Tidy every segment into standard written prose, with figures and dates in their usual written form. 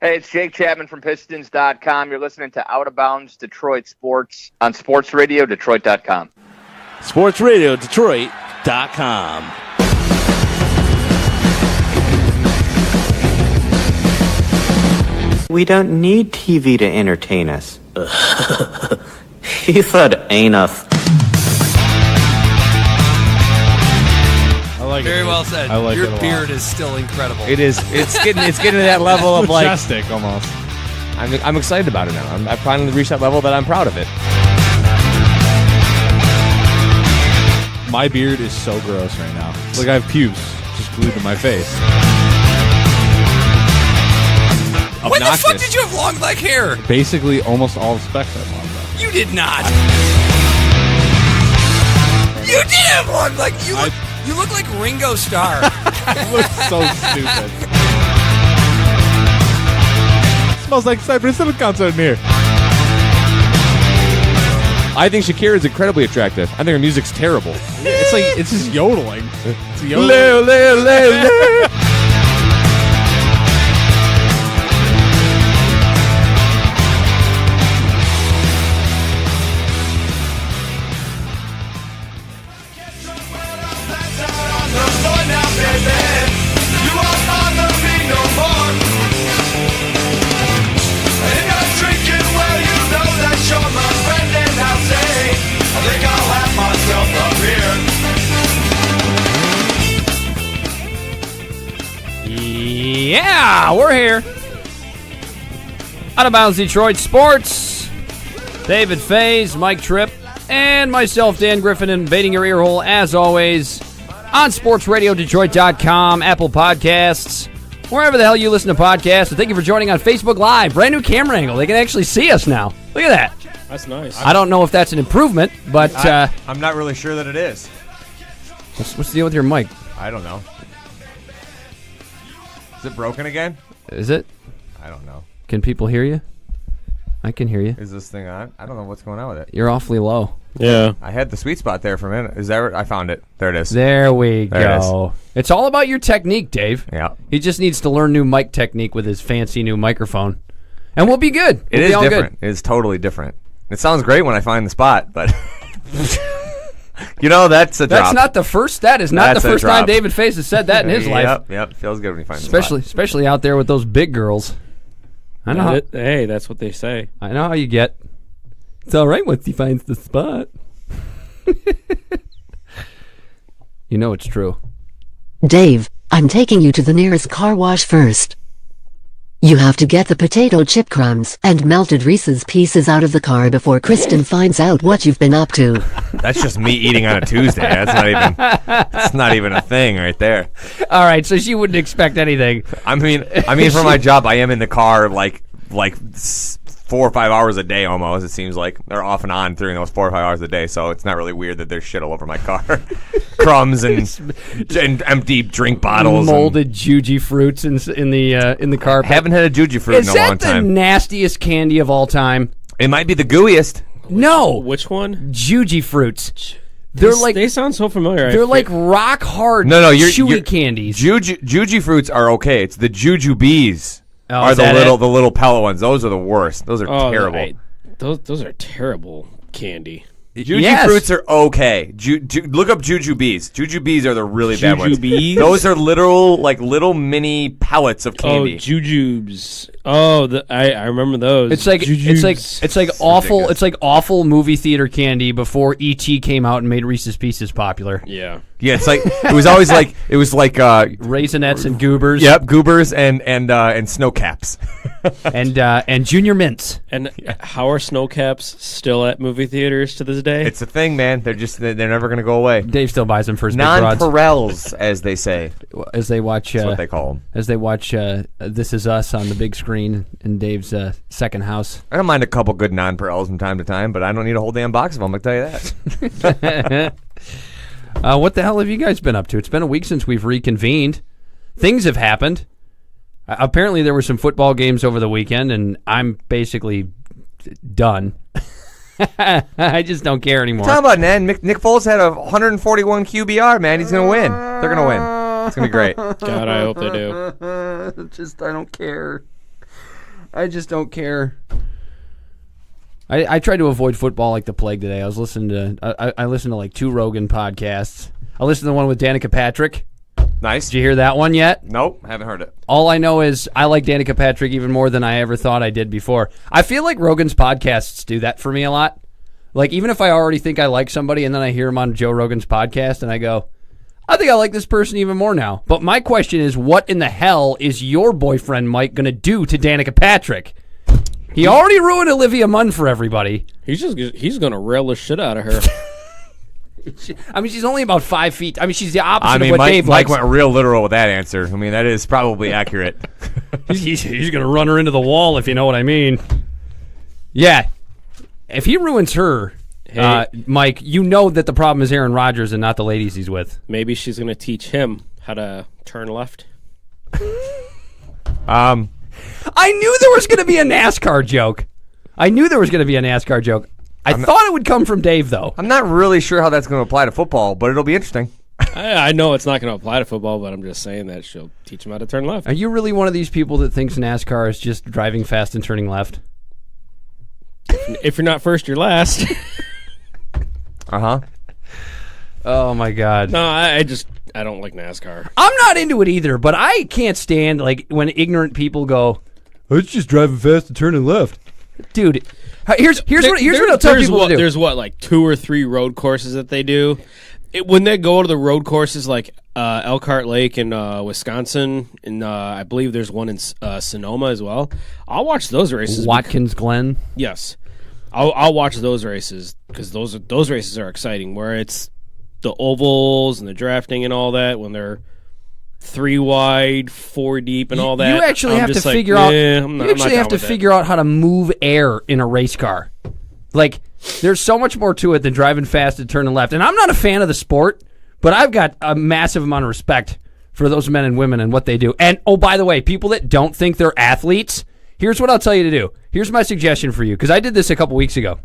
Hey, it's Jake Chapman from Pistons.com. You're listening to Out of Bounds Detroit Sports on Sports Radio Detroit.com. Sports Radio Detroit.com. We don't need TV to entertain us. He said anus. I like Very it. well said. I like Your it a lot. beard is still incredible. It is. It's getting to that level of like. Majestic, almost. I'm excited about it now. I've finally reached that level that I'm proud of it. My beard is so gross right now. It's like I have pubes just glued to my face. When the fuck Obnoxious. did you have long black hair? Basically, almost all the specs I want. You did not. You did have long black. You look like Ringo Starr. It looks so stupid. Smells like Cypress Hill concert in here. I think Shakira is incredibly attractive. I think her music's terrible. It's like it's just yodeling. It's yodeling. Leo, Leo, Leo, Leo. Yeah, we're here. Out of Bounds Detroit Sports. David Faze, Mike Tripp, and myself, Dan Griffin, invading your ear hole, as always, on sportsradiodetroit.com, Apple Podcasts, wherever the hell you listen to podcasts. And thank you for joining on Facebook Live. Brand new camera angle. They can actually see us now. Look at that. That's nice. I don't know if that's an improvement, but I'm not really sure that it is. what's the deal with your mic? I don't know. Is it broken again? Is it? I don't know. Can people hear you? I can hear you. Is this thing on? I don't know what's going on with it. You're awfully low. Yeah. I had the sweet spot there for a minute. Is that? I found it. There it is. There we There it go. It's all about your technique, Dave. Yeah. He just needs to learn new mic technique with his fancy new microphone. And we'll be good. It We'll is be all different. good. It is totally different. It sounds great when I find the spot, but you know that's a drop. That's not the first. That is not That's the a first time drop. David Faze has said that in his life. Yep. Feels good when you find the spot. Especially out there with those big girls. I know. Hey, that's what they say. I know how you get. It's all right once he finds the spot. You know it's true. Dave, I'm taking you to the nearest car wash first. You have to get the potato chip crumbs and melted Reese's Pieces out of the car before Kristen finds out what you've been up to. That's just me eating on a Tuesday. That's not even a thing right there. All right, so she wouldn't expect anything. I mean for my job, I am in the car like 4 or 5 hours a day almost. It seems like they're off and on during those 4 or 5 hours a day, so it's not really weird that there's shit all over my car. Crumbs and empty drink bottles, molded juji fruits in the car. Haven't had a juji fruit in a long Is that the time. nastiest candy of all time? It might be the gooeyest. No, Which one? juji fruits. They sound so familiar. They're like rock hard. You're chewy candies. Juji fruits are okay. It's the jujubes. Oh, are is the that the little pellet ones. Those are the worst. Those are terrible. Those are terrible candy. Juju fruits are okay. Look up jujubes. Jujubes are the really bad ones. Jujubes? Those are little mini pellets of candy. Oh, jujubes. Oh, I remember those. It's like awful. ridiculous. It's like awful movie theater candy before E.T. came out and made Reese's Pieces popular. Yeah. Yeah, it's like it was always like Raisinets and goobers. Yep, goobers and snow caps. and junior mints. And how are snow caps still at movie theaters to this day? It's a thing, man. They're never going to go away. Dave still buys them for his big broads. Non-Perels, as they say. As they watch, That's what they call them. As they watch This Is Us on the big screen in Dave's second house. I don't mind a couple good non-Perels from time to time, but I don't need a whole damn box of them. I'll tell you that. What the hell have you guys been up to? It's been a week since we've reconvened. Things have happened. Apparently there were some football games over the weekend, and I'm basically done. I just don't care anymore. Talking about, man, Nick Foles had a 141 QBR, man. He's going to win. They're going to win. It's going to be great. God, I hope they do. I don't care. I just don't care. I tried to avoid football like the plague today. I was listening to I listened to like 2 Rogan podcasts. I listened to the one with Danika Patrick. Nice. Did you hear that one yet? Nope, haven't heard it. All I know is I like Danika Patrick even more than I ever thought I did before. I feel like Rogan's podcasts do that for me a lot. Like, even if I already think I like somebody and then I hear him on Joe Rogan's podcast and I go, I think I like this person even more now. But my question is, what in the hell is your boyfriend, Mike, going to do to Danika Patrick? He already ruined Olivia Munn for everybody. He's going to rail the shit out of her. I mean, she's only about 5 feet. I mean, she's the opposite of what Mike, Dave Mike likes. went real literal with that answer. I mean, that is probably accurate. He's going to run her into the wall, if you know what I mean. Yeah. If he ruins her, Mike, you know that the problem is Aaron Rodgers and not the ladies he's with. Maybe she's going to teach him how to turn left. I knew there was going to be a NASCAR joke. I thought it would come from Dave, though. I'm not really sure how that's going to apply to football, but it'll be interesting. I know it's not going to apply to football, but I'm just saying that she'll teach him how to turn left. Are you really one of these people that thinks NASCAR is just driving fast and turning left? If you're not first, you're last. Uh-huh. Oh, my God. No, I don't like NASCAR. I'm not into it either, but I can't stand like when ignorant people go, it's just driving fast and turning left. Dude, here's what I'll tell people to do. There's like 2 or 3 road courses that they do. When they go to the road courses like Elkhart Lake in Wisconsin, and I believe there's one in Sonoma as well, I'll watch those races. Watkins Glen? Yes. I'll watch those races because those races are exciting, where it's the ovals and the drafting and all that, when they're 3 wide, 4 deep, and all that. You actually have to figure out. You actually have to figure out how to move air in a race car. Like, there's so much more to it than driving fast and turning left. And I'm not a fan of the sport, but I've got a massive amount of respect for those men and women and what they do. And, oh, by the way, people that don't think they're athletes, here's what I'll tell you to do. Here's my suggestion for you, because I did this a couple weeks ago.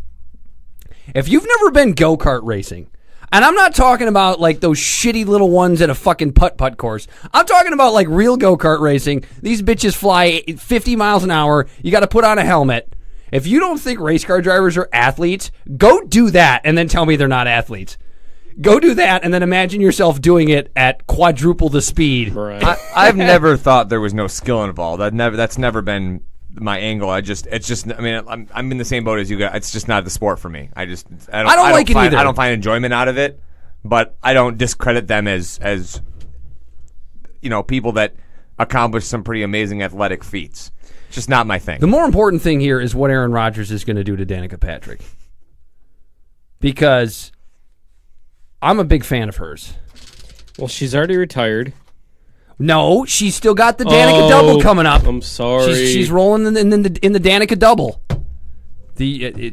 If you've never been go-kart racing, and I'm not talking about like those shitty little ones at a fucking putt-putt course. I'm talking about like real go-kart racing. These bitches fly 50 miles an hour. You got to put on a helmet. If you don't think race car drivers are athletes, go do that and then tell me they're not athletes. Go do that and then imagine yourself doing it at quadruple the speed. Right. I've never thought there was no skill involved. That's never been my angle. I mean, I'm in the same boat as you guys. It's just not the sport for me. I don't like it either. I don't find enjoyment out of it, but I don't discredit them as people that accomplish some pretty amazing athletic feats. It's just not my thing. The more important thing here is what Aaron Rodgers is going to do to Danika Patrick, because I'm a big fan of hers. Well, she's already retired. No, she's still got the Danika double coming up. I'm sorry. She's rolling in the Danika double. The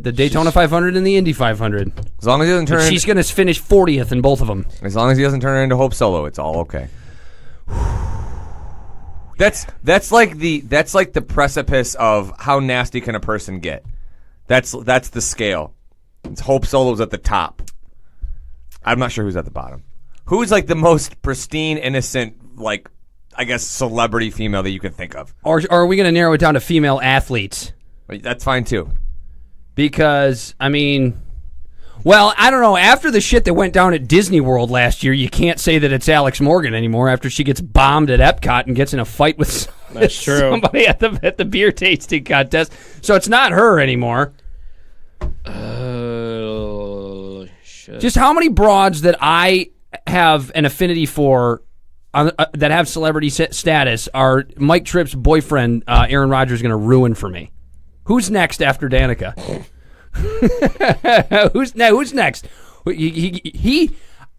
Daytona 500 and the Indy 500. As long as he doesn't turn, she's going to finish 40th in both of them. As long as he doesn't turn her into Hope Solo, it's all okay. That's like the precipice of how nasty can a person get. That's the scale. It's Hope Solo's at the top. I'm not sure who's at the bottom. Who's like the most pristine, innocent, like, I guess, celebrity female that you can think of? Or are we going to narrow it down to female athletes? That's fine too. Because, I mean, well, I don't know. After the shit that went down at Disney World last year, you can't say that it's Alex Morgan anymore after she gets bombed at Epcot and gets in a fight with somebody at the beer tasting contest. So it's not her anymore. Shit. Just how many broads that I have an affinity for that have celebrity status are Mike Tripp's boyfriend, Aaron Rodgers, going to ruin for me? Who's next after Danika? Who's next?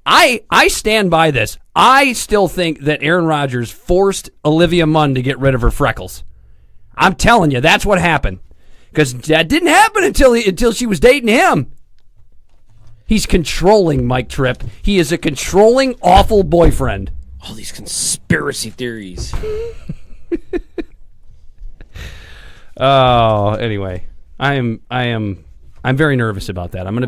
I stand by this. I still think that Aaron Rodgers forced Olivia Munn to get rid of her freckles. I'm telling you, that's what happened. Because that didn't happen until she was dating him. He's controlling, Mike Tripp. He is a controlling, awful boyfriend. All these conspiracy theories. Oh, anyway, I'm very nervous about that. We're gonna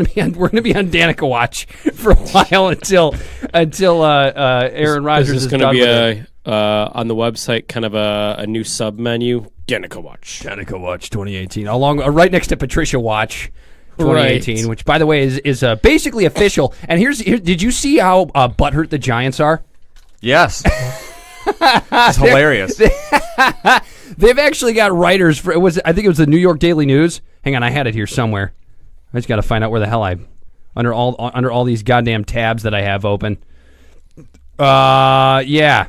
be on Danika watch for a while until Aaron Rodgers is is going done to with be it. on the website kind of a new sub menu. Danika Watch. Danika Watch 2018, along right next to Patricia Watch 2018, Right. which by the way is basically official. And did you see how butthurt the Giants are? Yes. It's hilarious. They've actually got writers for I think it was the New York Daily News. Hang on, I had it here somewhere. I just got to find out where the hell under all these goddamn tabs that I have open. Yeah.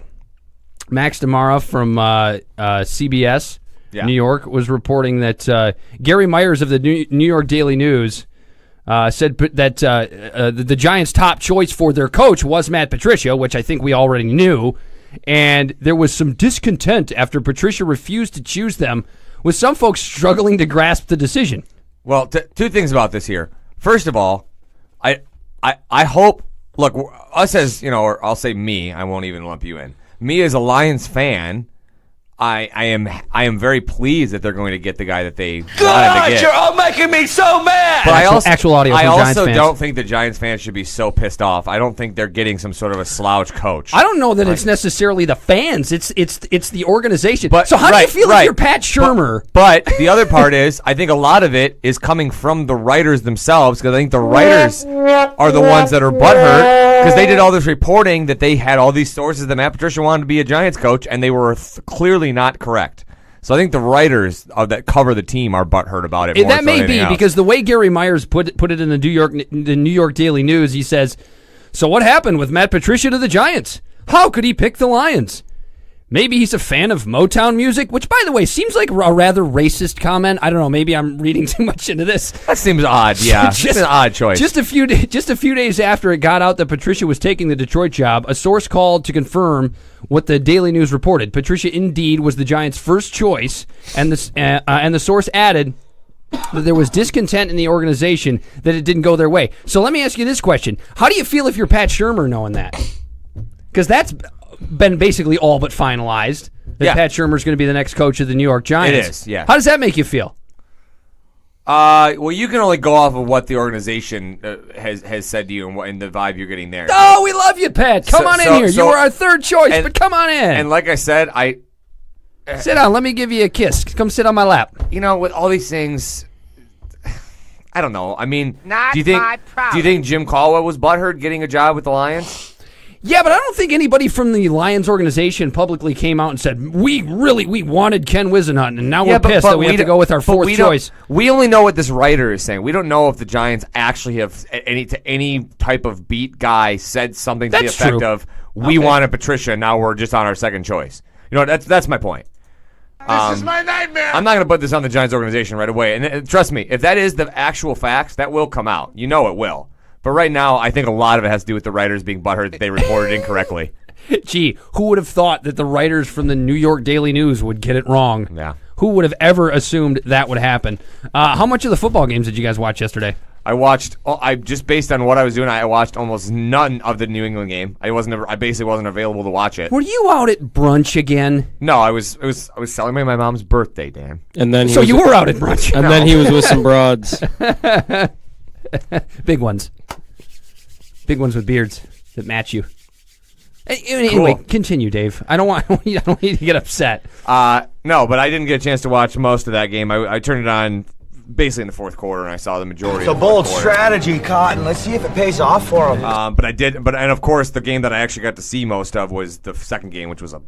Max Damara from CBS New York was reporting that Gary Myers of the New York Daily News said that the Giants' top choice for their coach was Matt Patricia, which I think we already knew. And there was some discontent after Patricia refused to choose them, with some folks struggling to grasp the decision. Well, two things about this here. First of all, I hope, look, us as, or I'll say me, I won't even lump you in. Me as a Lions fan, I am very pleased that they're going to get the guy that they wanted to get. You're all making me so mad. But actual audio from I Giants also fans. don't think the Giants fans should be so pissed off. I don't think they're getting some sort of a slouch coach. I don't know that it's necessarily the fans. It's the organization. But, so how do you feel if you're Pat Shurmur? But the other part is, I think a lot of it is coming from the writers themselves, because I think the writers are the ones that are butthurt, because they did all this reporting that they had all these sources that Matt Patricia wanted to be a Giants coach, and they were clearly not correct. So I think the writers that cover the team are butthurt about it. That may be, because the way Gary Myers put it in the New York Daily News, he says, so what happened with Matt Patricia to the Giants? How could he pick the Lions? Maybe he's a fan of Motown music, which, by the way, seems like a rather racist comment. I don't know. Maybe I'm reading too much into this. That seems odd, yeah. It's an odd choice. Just a few days after it got out that Patricia was taking the Detroit job, a source called to confirm what the Daily News reported. Patricia indeed was the Giants' first choice, and the source added that there was discontent in the organization that it didn't go their way. So let me ask you this question. How do you feel if you're Pat Shurmur knowing that? Because that's been basically all but finalized that Pat Shurmur's going to be the next coach of the New York Giants. It is, yeah. How does that make you feel? Well, you can only go off of what the organization has said to you and the vibe you're getting there. Oh, we love you, Pat. Come on in here. You were our third choice, but come on in. And like I said, sit down. Let me give you a kiss. Come sit on my lap. With all these things, I don't know. I mean, do you think Jim Caldwell was butthurt getting a job with the Lions? Yeah, but I don't think anybody from the Lions organization publicly came out and said, we wanted Ken Wisenhunt, and now we're pissed that we have to go with our fourth choice. We only know what this writer is saying. We don't know if the Giants actually have any type of beat guy said something to the effect of, we wanted Patricia, now we're just on our second choice. That's my point. This is my nightmare. I'm not going to put this on the Giants organization right away. And trust me, if that is the actual facts, that will come out. You know it will. But right now, I think a lot of it has to do with the writers being butthurt that they reported incorrectly. Gee, who would have thought that the writers from the New York Daily News would get it wrong? Yeah. Who would have ever assumed that would happen? How much of the football games did you guys watch yesterday? I watched. Just based on what I was doing, I watched almost none of the New England game. I basically wasn't available to watch it. Were you out at brunch again? No, I was celebrating my mom's birthday, Dan. And then you were out at brunch. And then he was with some broads. Big ones. Big ones with beards that match you. Anyway, continue, Dave. I don't want you to get upset. No, but I didn't get a chance to watch most of that game. I turned it on basically in the fourth quarter, and I saw the majority. It's a bold strategy, Cotton. Let's see if it pays off for him. But I did. And of course, the game that I actually got to see most of was the second game, which was a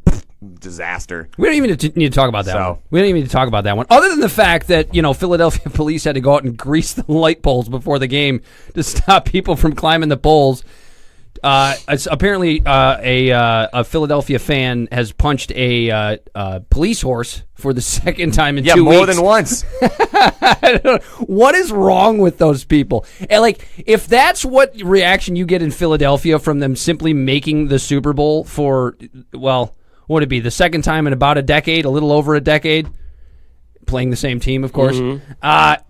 disaster. We don't even need to talk about that one. We don't even need to talk about that one. Other than the fact that, Philadelphia police had to go out and grease the light poles before the game to stop people from climbing the poles. Apparently, a Philadelphia fan has punched a police horse for the second time in 2 weeks. Yeah, more than once. I don't know. What is wrong with those people? And if that's what reaction you get in Philadelphia from them simply making the Super Bowl for, what would it be, the second time in about a decade, a little over a decade, playing the same team, of course. Mm-hmm.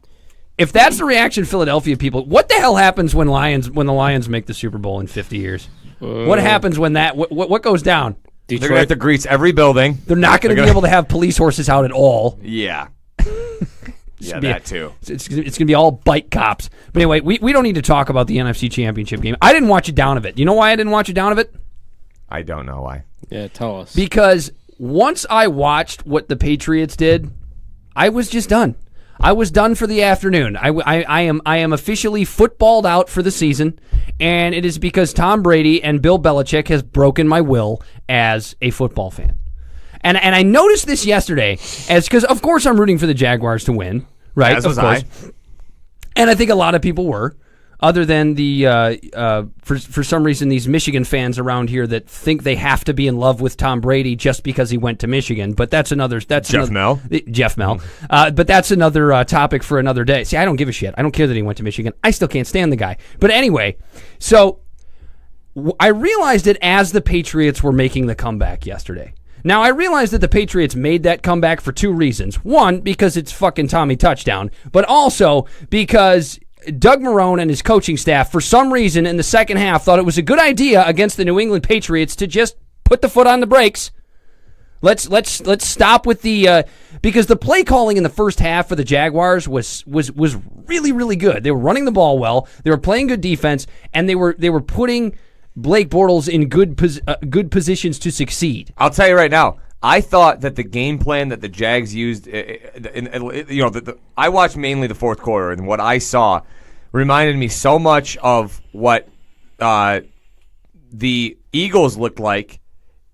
If that's the reaction of Philadelphia people, what the hell happens when the Lions make the Super Bowl in 50 years? What happens when what goes down? Detroit. They're going to have to grease every building. They're not going to be able to have police horses out at all. Yeah. Yeah, that too. It's going to be all bike cops. But anyway, we don't need to talk about the NFC Championship game. I didn't watch it down of it. You know why I didn't watch it down of it? I don't know why. Yeah, tell us. Because once I watched what the Patriots did, I was just done. I was done for the afternoon. I am officially footballed out for the season, and it is because Tom Brady and Bill Belichick has broken my will as a football fan. And I noticed this yesterday, as because of course I'm rooting for the Jaguars to win, right? As was I. And I think a lot of people were, other than the for some reason these Michigan fans around here that think they have to be in love with Tom Brady just because he went to Michigan. But that's Jeff Mel. But that's another topic for another day. See, I don't give a shit. I don't care that he went to Michigan. I still can't stand the guy. But anyway, so I realized it as the Patriots were making the comeback yesterday. Now, I realize that the Patriots made that comeback for two reasons. One, because it's fucking Tommy Touchdown, but also because Doug Marrone and his coaching staff, for some reason in the second half, thought it was a good idea against the New England Patriots to just put the foot on the brakes. Let's stop with the because the play calling in the first half for the Jaguars was really, really good. They were running the ball well, they were playing good defense, and they were putting Blake Bortles in good positions to succeed. I'll tell you right now, I thought that the game plan that the Jags used, I watched mainly the fourth quarter, and what I saw reminded me so much of what the Eagles looked like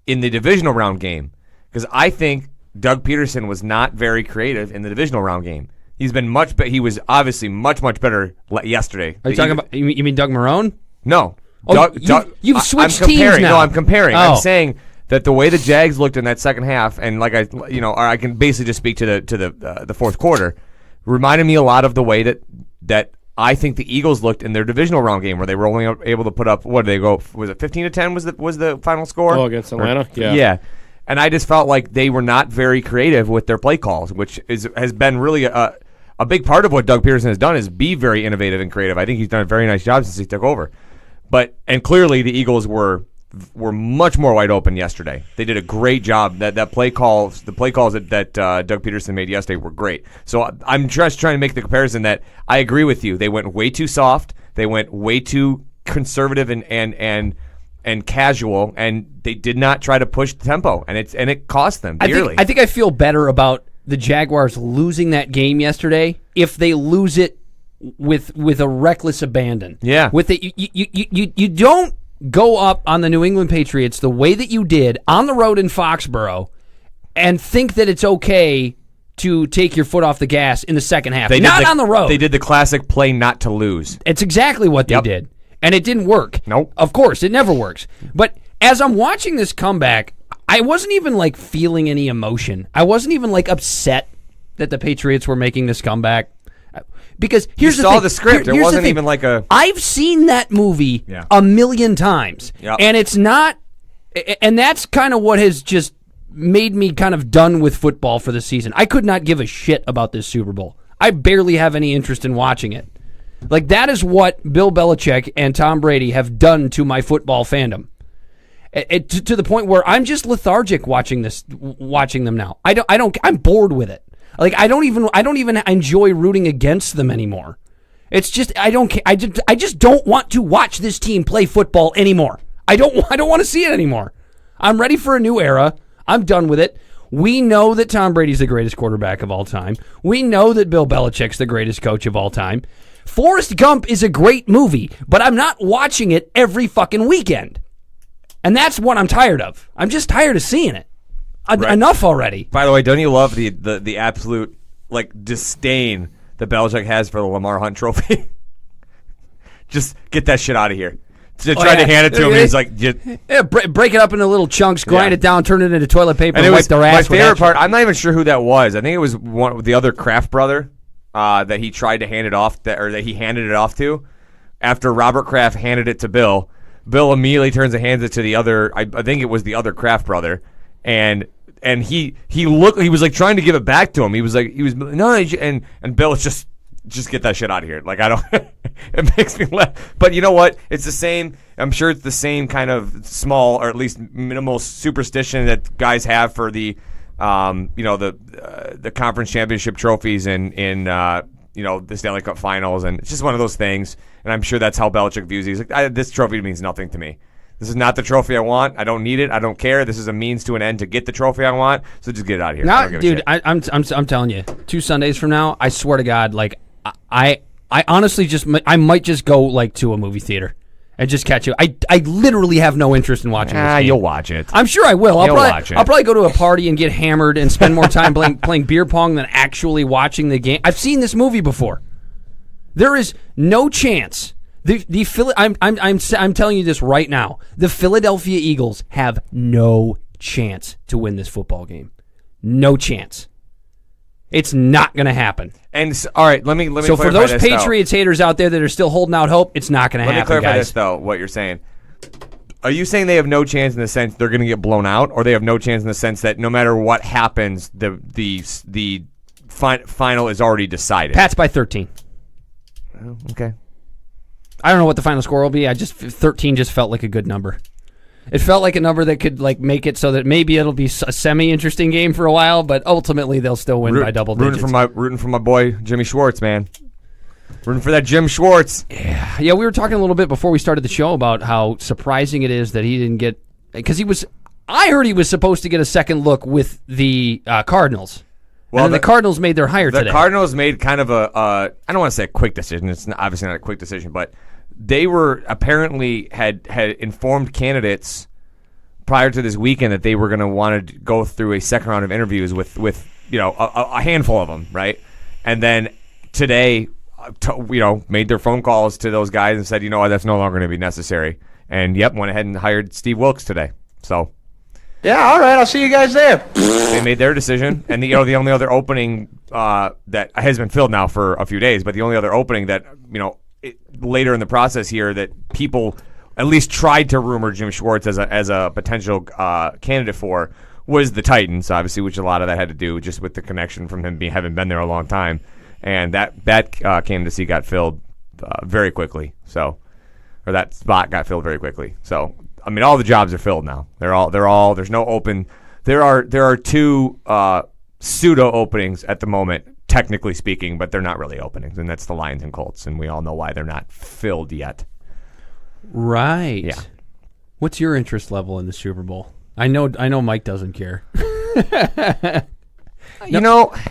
in the divisional round game, because I think Doug Peterson was not very creative in the divisional round game. He was obviously much better yesterday. Are you talking about? You mean Doug Marrone? No. Oh, you've switched teams now. No, I'm comparing. Oh. I'm saying that the way the Jags looked in that second half, and I can basically just speak to the fourth quarter, reminded me a lot of the way that I think the Eagles looked in their divisional round game, where they were only able to put up, what did they go? Was it 15-10? Was the final score? Oh, against Atlanta. Yeah. And I just felt like they were not very creative with their play calls, which has been really a big part of what Doug Peterson has done, is be very innovative and creative. I think he's done a very nice job since he took over. And clearly the Eagles were much more wide open yesterday. They did a great job. The play calls that Doug Peterson made yesterday were great. So I'm just trying to make the comparison that I agree with you. They went way too soft. They went way too conservative and casual, and they did not try to push the tempo, and it cost them dearly. I think I feel better about the Jaguars losing that game yesterday if they lose it with a reckless abandon. Yeah. You don't go up on the New England Patriots the way that you did on the road in Foxborough and think that it's okay to take your foot off the gas in the second half. Not on the road. They did the classic play not to lose. It's exactly what they did. And it didn't work. Nope. Of course, it never works. But as I'm watching this comeback, I wasn't even feeling any emotion. I wasn't even upset that the Patriots were making this comeback. Because here's the thing. You saw the script. It wasn't even like a... I've seen that movie a million times. Yep. And it's not... And that's kind of what has just made me kind of done with football for the season. I could not give a shit about this Super Bowl. I barely have any interest in watching it. That is what Bill Belichick and Tom Brady have done to my football fandom. To the point where I'm just lethargic watching them now. I'm bored with it. I don't even enjoy rooting against them anymore. It's just I just don't want to watch this team play football anymore. I don't want to see it anymore. I'm ready for a new era. I'm done with it. We know that Tom Brady's the greatest quarterback of all time. We know that Bill Belichick's the greatest coach of all time. Forrest Gump is a great movie, but I'm not watching it every fucking weekend. And that's what I'm tired of. I'm just tired of seeing it. Right. Enough already. By the way, don't you love the absolute disdain that Belichick has for the Lamar Hunt trophy? Just get that shit out of here. To try to hand it to him, he's like, break it up into little chunks, grind it down, turn it into toilet paper, and wipe their ass. My favorite part, I'm not even sure who that was. I think it was the other Kraft brother that he tried to hand it off, that he handed it off to. After Robert Kraft handed it to Bill, Bill immediately turns and hands it to the other. I think it was the other Kraft brother, and he was trying to give it back to him. He was no, and Bill was just get that shit out of here. I don't. It makes me laugh. But you know what? It's the same. I'm sure it's the same kind of small, or at least minimal superstition that guys have for the the conference championship trophies in the Stanley Cup Finals, and it's just one of those things. And I'm sure that's how Belichick views it. He's like, this trophy means nothing to me. This is not the trophy I want. I don't need it. I don't care. This is a means to an end to get the trophy I want. So just get it out of here. Now, dude, I'm telling you, 2 Sundays from now, I swear to God, like I honestly I might just go like to a movie theater and just catch it. I literally have no interest in watching this game. You'll watch it. I'm sure I will. Watch it. I'll probably go to a party and get hammered and spend more time playing beer pong than actually watching the game. I've seen this movie before. There is no chance. I'm telling you this right now. The Philadelphia Eagles have no chance to win this football game. No chance. It's not going to happen. And all right, let me. So for those Patriots haters out there that are still holding out hope, it's not going to happen. Let me clarify guys. this though. What you're saying? Are you saying they have no chance in the sense they're going to get blown out, or they have no chance in the sense that no matter what happens, the final is already decided? Pats by 13. Oh, okay. I don't know what the final score will be. 13 just felt like a good number. It felt like a number that could like make it so that maybe it'll be a semi-interesting game for a while, but ultimately they'll still win by double digits. Rooting for my boy Jimmy Schwartz, man. Rooting for that Jim Schwartz. Yeah, we were talking a little bit before we started the show about how surprising it is that he didn't get, because I heard he was supposed to get a second look with the Cardinals. Well, and then the Cardinals made their hire today. The Cardinals made kind of I don't want to say a quick decision. It's obviously not a quick decision, but they were apparently had informed candidates prior to this weekend that they were going to want to go through a second round of interviews with a handful of them, right? And then today, made their phone calls to those guys and said, that's no longer going to be necessary. And went ahead and hired Steve Wilkes today. So. Yeah, all right. I'll see you guys there. They made their decision, and the only other opening that has been filled now for a few days, but the only other opening that later in the process here that people at least tried to rumor Jim Schwartz as a potential candidate for was the Titans, obviously, which a lot of that had to do just with the connection from him having been there a long time, and that candidacy got filled very quickly. So, or that spot got filled very quickly. So. I mean, all the jobs are filled now. They're all. There's no open. There are 2 pseudo openings at the moment, technically speaking, but they're not really openings, and that's the Lions and Colts, and we all know why they're not filled yet. Right. Yeah. What's your interest level in the Super Bowl? I know Mike doesn't care.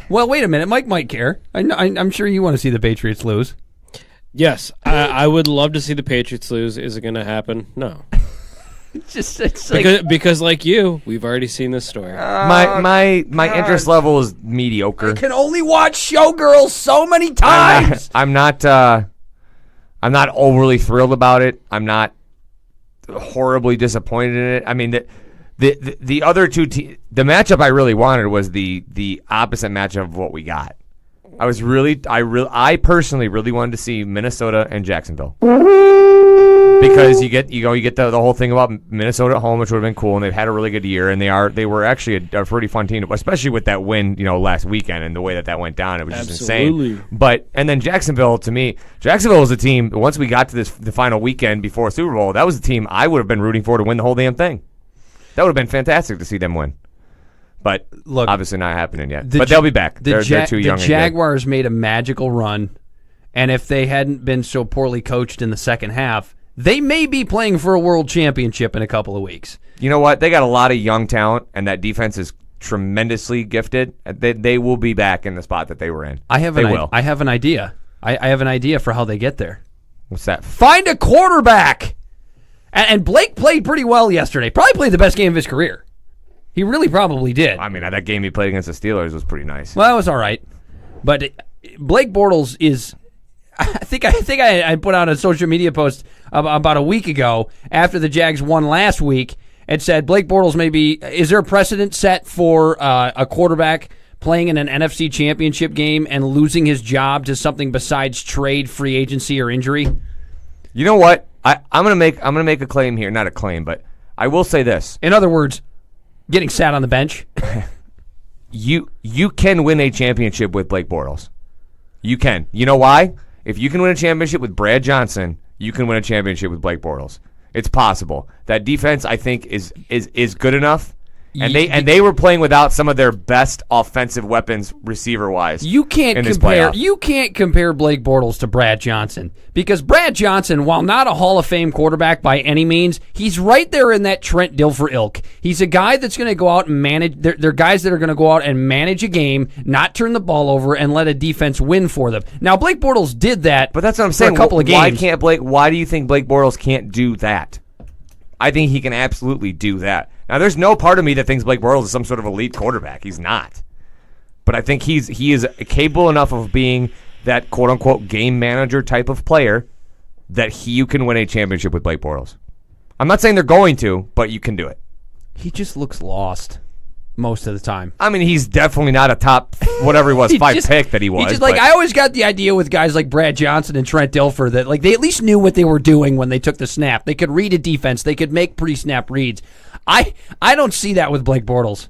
Well, wait a minute. Mike might care. I'm sure you want to see the Patriots lose. Yes, I would love to see the Patriots lose. Is it going to happen? No. Because like you, we've already seen this story. My interest level is mediocre. I can only watch Showgirls so many times. I'm not overly thrilled about it. I'm not horribly disappointed in it. I mean, the other two the matchup I really wanted was the opposite matchup of what we got. I personally really wanted to see Minnesota and Jacksonville. Because you get the whole thing about Minnesota at home, which would have been cool, and they've had a really good year, and they were actually a pretty fun team, especially with that win, last weekend and the way that went down. It was just insane. And then Jacksonville, to me, was a team. Once we got to the final weekend before Super Bowl, that was a team I would have been rooting for to win the whole damn thing. That would have been fantastic to see them win. But look, obviously not happening yet. But they'll be back. They're too young. The Jaguars made a magical run, and if they hadn't been so poorly coached in the second half, they may be playing for a world championship in a couple of weeks. You know what? They got a lot of young talent, and that defense is tremendously gifted. They will be back in the spot that they were in. I have an idea. I have an idea for how they get there. What's that? Find a quarterback. And Blake played pretty well yesterday. Probably played the best game of his career. He really probably did. I mean, that game he played against the Steelers was pretty nice. Well, that was all right. But Blake Bortles is... I think I put out a social media post about a week ago after the Jags won last week and said Blake Bortles is there a precedent set for a quarterback playing in an NFC championship game and losing his job to something besides trade, free agency, or injury? You know what? I'm gonna make a claim here, not a claim, but I will say this. In other words, getting sat on the bench. You can win a championship with Blake Bortles. You can. You know why? If you can win a championship with Brad Johnson, you can win a championship with Blake Bortles. It's possible. That defense, I think, is good enough, And they were playing without some of their best offensive weapons receiver-wise. You can't compare Blake Bortles to Brad Johnson, because Brad Johnson, while not a Hall of Fame quarterback by any means, he's right there in that Trent Dilfer ilk. He's a guy that's going to go out and manage. They're guys that are going to go out and manage a game, not turn the ball over, and let a defense win for them. Now, Blake Bortles did that, but that's what I'm saying. For a couple of games. Why do you think Blake Bortles can't do that? I think he can absolutely do that. Now, there's no part of me that thinks Blake Bortles is some sort of elite quarterback. He's not. But I think he is capable enough of being that quote-unquote game manager type of player that you can win a championship with Blake Bortles. I'm not saying they're going to, but you can do it. He just looks lost most of the time. I mean, he's definitely not a top, whatever he was, pick that he was. I always got the idea with guys like Brad Johnson and Trent Dilfer that they at least knew what they were doing when they took the snap. They could read a defense. They could make pre-snap reads. I don't see that with Blake Bortles.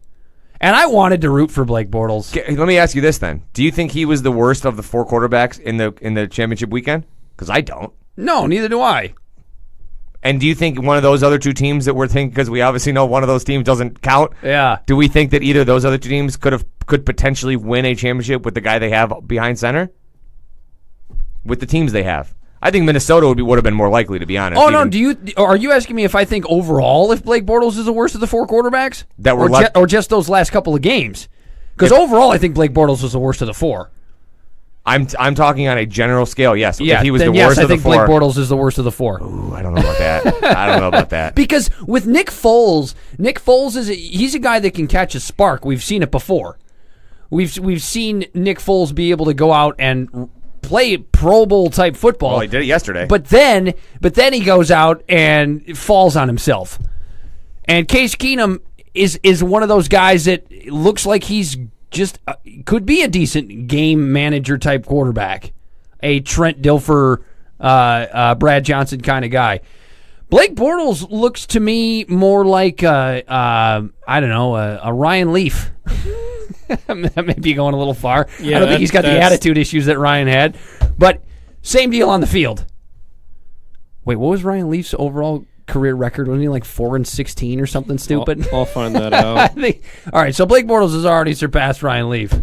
And I wanted to root for Blake Bortles. Let me ask you this then. Do you think he was the worst of the 4 quarterbacks in the championship weekend? Because I don't. No, neither do I. And do you think one of those other 2 teams that we're thinking, because we obviously know one of those teams doesn't count, do we think that either of those other 2 teams could potentially win a championship with the guy they have behind center? With the teams they have. I think Minnesota would have been more likely, to be honest. Oh, no, are you asking me if I think overall if Blake Bortles is the worst of the 4 quarterbacks? Or just those last couple of games? Because overall I think Blake Bortles was the worst of the 4. I'm talking on a general scale, yes. Yeah, if he was then the worst I of the think 4. Blake Bortles is the worst of the 4. Ooh, I don't know about that. Because with Nick Foles he's a guy that can catch a spark. We've seen it before. We've seen Nick Foles be able to go out and play Pro Bowl type football. Well, he did it yesterday. But then he goes out and falls on himself. And Case Keenum is one of those guys that looks like he's just could be a decent game manager type quarterback, a Trent Dilfer, Brad Johnson kind of guy. Blake Bortles looks to me more like a Ryan Leaf. That may be going a little far. Yeah, I don't think he's got the attitude issues that Ryan had, but same deal on the field. Wait, what was Ryan Leaf's overall career record? Wasn't he like 4-16 or something stupid? I'll find that out. All right, so Blake Bortles has already surpassed Ryan Leaf.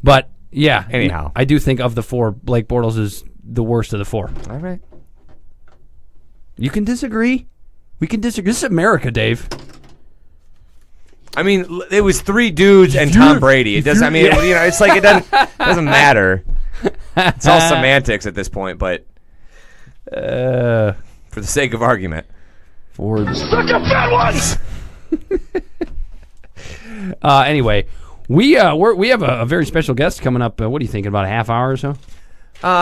But yeah, anyhow, I do think of the 4, Blake Bortles is the worst of the 4. All right. You can disagree. We can disagree. This is America, Dave. I mean, it was 3 dudes and Tom Brady. It does. I mean, it's like it doesn't matter. It's all semantics at this point, but for the sake of argument, suck up fat ones. Anyway, we have a very special guest coming up. What are you thinking? About a half hour or so?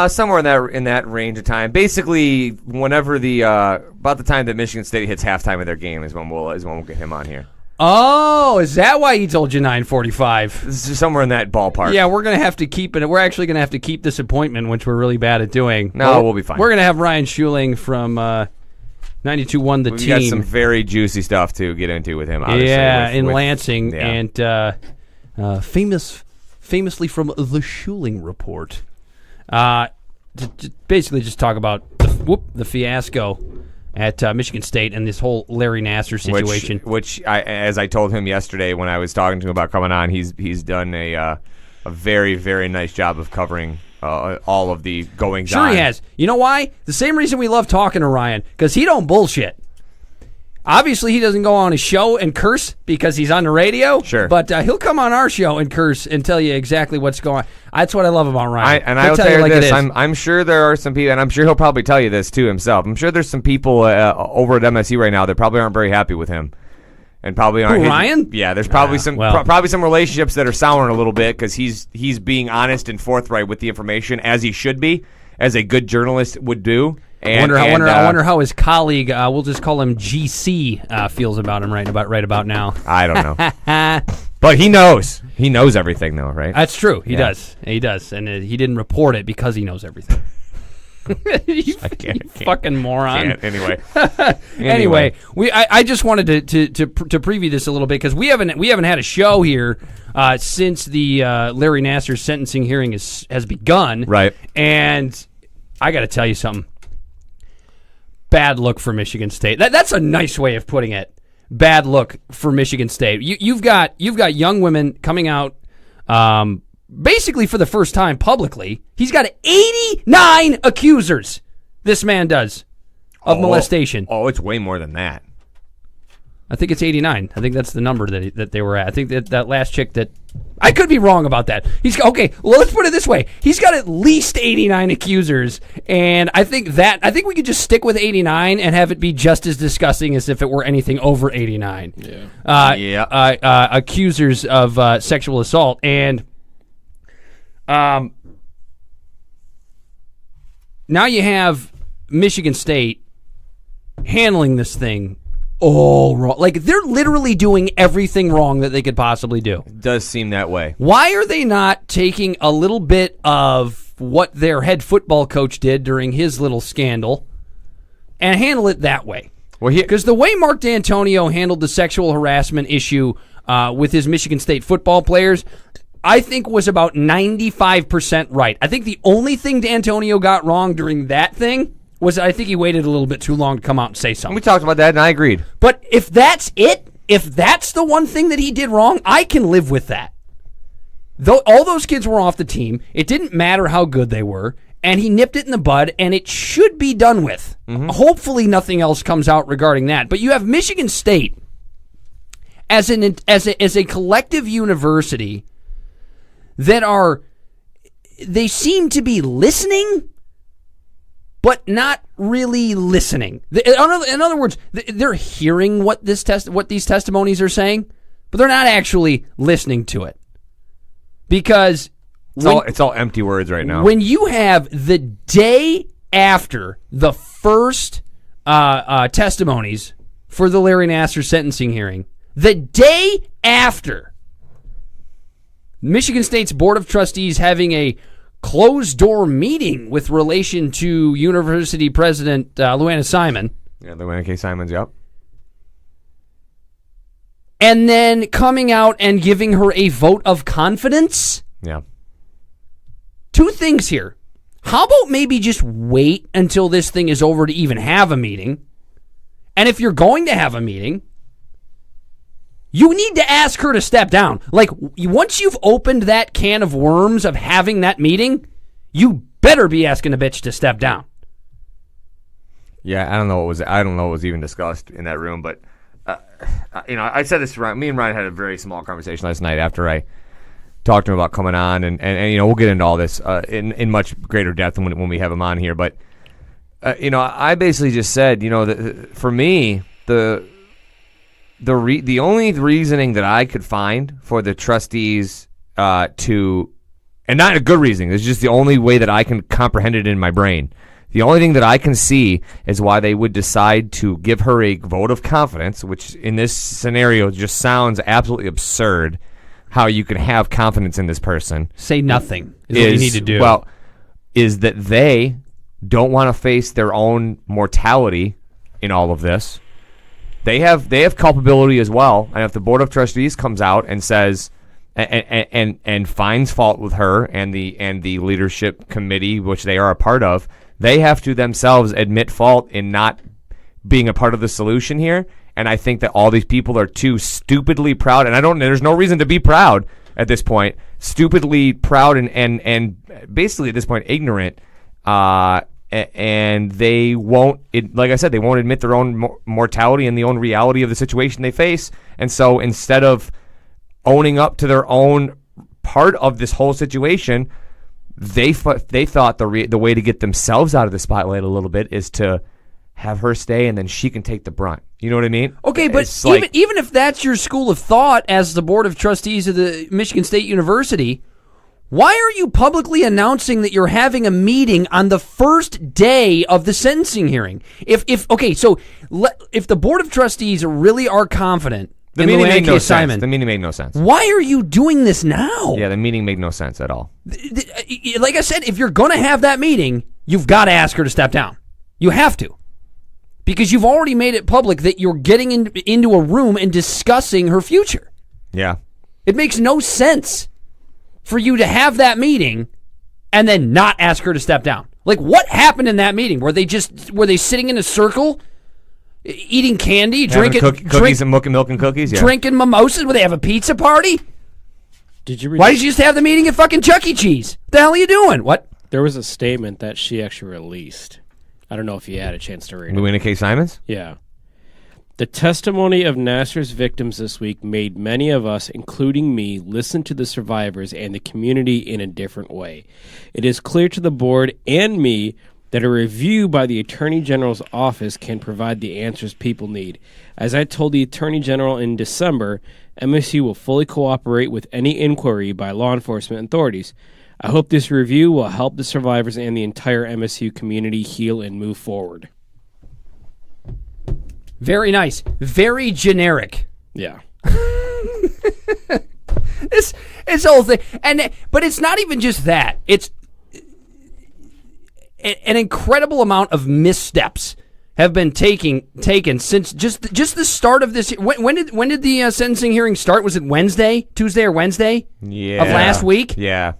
Somewhere in that range of time. Basically, whenever about the time that Michigan State hits halftime of their game is when we'll get him on here. Oh, is that why he told you 9:45? This is somewhere in that ballpark. Yeah, we're gonna have to keep it. We're actually gonna have to keep this appointment, which we're really bad at doing. No, we'll be fine. We're gonna have Ryan Schuiling from 92.1 The Team. We got some very juicy stuff to get into with him. Obviously, in Lansing, and famously from the Schuiling Report. To basically just talk about the fiasco at Michigan State and this whole Larry Nassar situation. Which as I told him yesterday when I was talking to him about coming on, he's done a very, very nice job of covering all of the goings on. Sure he has. You know why? The same reason we love talking to Ryan, because he don't bullshit. Obviously, he doesn't go on his show and curse because he's on the radio. Sure. But he'll come on our show and curse and tell you exactly what's going on. That's what I love about Ryan. I will tell you this. I'm sure there are some people, and I'm sure he'll probably tell you this too himself. I'm sure there's some people over at MSU right now that probably aren't very happy with him. And probably aren't. Ryan? Yeah, there's probably probably some relationships that are souring a little bit because he's being honest and forthright with the information, as he should be, as a good journalist would do. I wonder how his colleague, we'll just call him GC, feels about him right about now. I don't know. But he knows. He knows everything, though, right? That's true. He does. He does. And he didn't report it because he knows everything. you fucking moron. Anyway. Anyway, I just wanted to preview this a little bit because we haven't had a show here since the Larry Nassar sentencing hearing has begun. Right. And I got to tell you something. Bad look for Michigan State. That's a nice way of putting it. bad look for Michigan State. You've got young women coming out basically for the first time publicly. He's got 89 accusers, this man does, of molestation. Oh, it's way more than that. I think it's 89. I think that's the number that they were at. I think that last chick that... I could be wrong about that. Okay, well, let's put it this way. He's got at least 89 accusers, and I think we could just stick with 89 and have it be just as disgusting as if it were anything over 89. Yeah. Accusers of sexual assault. And now you have Michigan State handling this thing all wrong. Like, they're literally doing everything wrong that they could possibly do. It does seem that way. Why are they not taking a little bit of what their head football coach did during his little scandal and handle it that way? Well, because the way Mark D'Antonio handled the sexual harassment issue with his Michigan State football players, I think was about 95% right. I think the only thing D'Antonio got wrong during that thing was I think he waited a little bit too long to come out and say something. We talked about that, and I agreed. But if that's it, if that's the one thing that he did wrong, I can live with that. Though all those kids were off the team, it didn't matter how good they were, and he nipped it in the bud, and it should be done with. Mm-hmm. Hopefully nothing else comes out regarding that. But you have Michigan State as a collective university that they seem to be listening, but not really listening. In other words, they're hearing what these testimonies are saying, but they're not actually listening to it. Because it's all empty words right now. When you have the day after the first testimonies for the Larry Nassar sentencing hearing, the day after Michigan State's Board of Trustees having a closed-door meeting with relation to University President Luana Simon. Yeah, Luana K. Simons, yep. And then coming out and giving her a vote of confidence. Yeah. Two things here. How about maybe just wait until this thing is over to even have a meeting? And if you're going to have a meeting, you need to ask her to step down. Like, once you've opened that can of worms of having that meeting, you better be asking a bitch to step down. Yeah, I don't know what was even discussed in that room, but I said this to Ryan. Me and Ryan had a very small conversation last night after I talked to him about coming on, and we'll get into all this in much greater depth when we have him on here. But I basically just said, for me, the only reasoning that I could find for the trustees and not a good reasoning, it's just the only way that I can comprehend it in my brain. The only thing that I can see is why they would decide to give her a vote of confidence, which in this scenario just sounds absolutely absurd. How you can have confidence in this person? Say nothing is what you need to do. Well, is that they don't want to face their own mortality in all of this. They have culpability as well, and if the Board of Trustees comes out and says and finds fault with her and the leadership committee, which they are a part of, they have to themselves admit fault in not being a part of the solution here. And I think that all these people are too stupidly proud, and there's no reason to be proud at this point. Stupidly proud and basically at this point ignorant. And they won't, like I said, they won't admit their own mortality and the own reality of the situation they face. And so instead of owning up to their own part of this whole situation, they thought the way to get themselves out of the spotlight a little bit is to have her stay, and then she can take the brunt. You know what I mean? Okay, but even if that's your school of thought as the Board of Trustees of the Michigan State University, why are you publicly announcing that you're having a meeting on the first day of the sentencing hearing? If the Board of Trustees really are confident the meeting made no sense. The meeting made no sense. Why are you doing this now? Yeah, the meeting made no sense at all. Like I said, if you're going to have that meeting, you've got to ask her to step down. You have to. Because you've already made it public that you're getting into a room and discussing her future. Yeah. It makes no sense for you to have that meeting and then not ask her to step down. Like, what happened in that meeting? Were they sitting in a circle eating candy, Having drinking cookies and milk and cookies. Yeah. drinking mimosas. Where they have a pizza party? Did you? Why did you just have them eating at fucking Chuck E. Cheese? What the hell are you doing? What? There was a statement that she actually released. I don't know if you had a chance to read it. Louina K. Simons? Yeah. The testimony of Nassar's victims this week made many of us, including me, listen to the survivors and the community in a different way. It is clear to the board and me that a review by the Attorney General's office can provide the answers people need. As I told the Attorney General in December, MSU will fully cooperate with any inquiry by law enforcement authorities. I hope this review will help the survivors and the entire MSU community heal and move forward. Very nice. Very generic. Yeah. This whole thing. But it's not even just that. It's an incredible amount of missteps have been taken since just the start of this. When did the sentencing hearing start? Was it Wednesday? Tuesday or Wednesday? Yeah. Of last week? Yeah.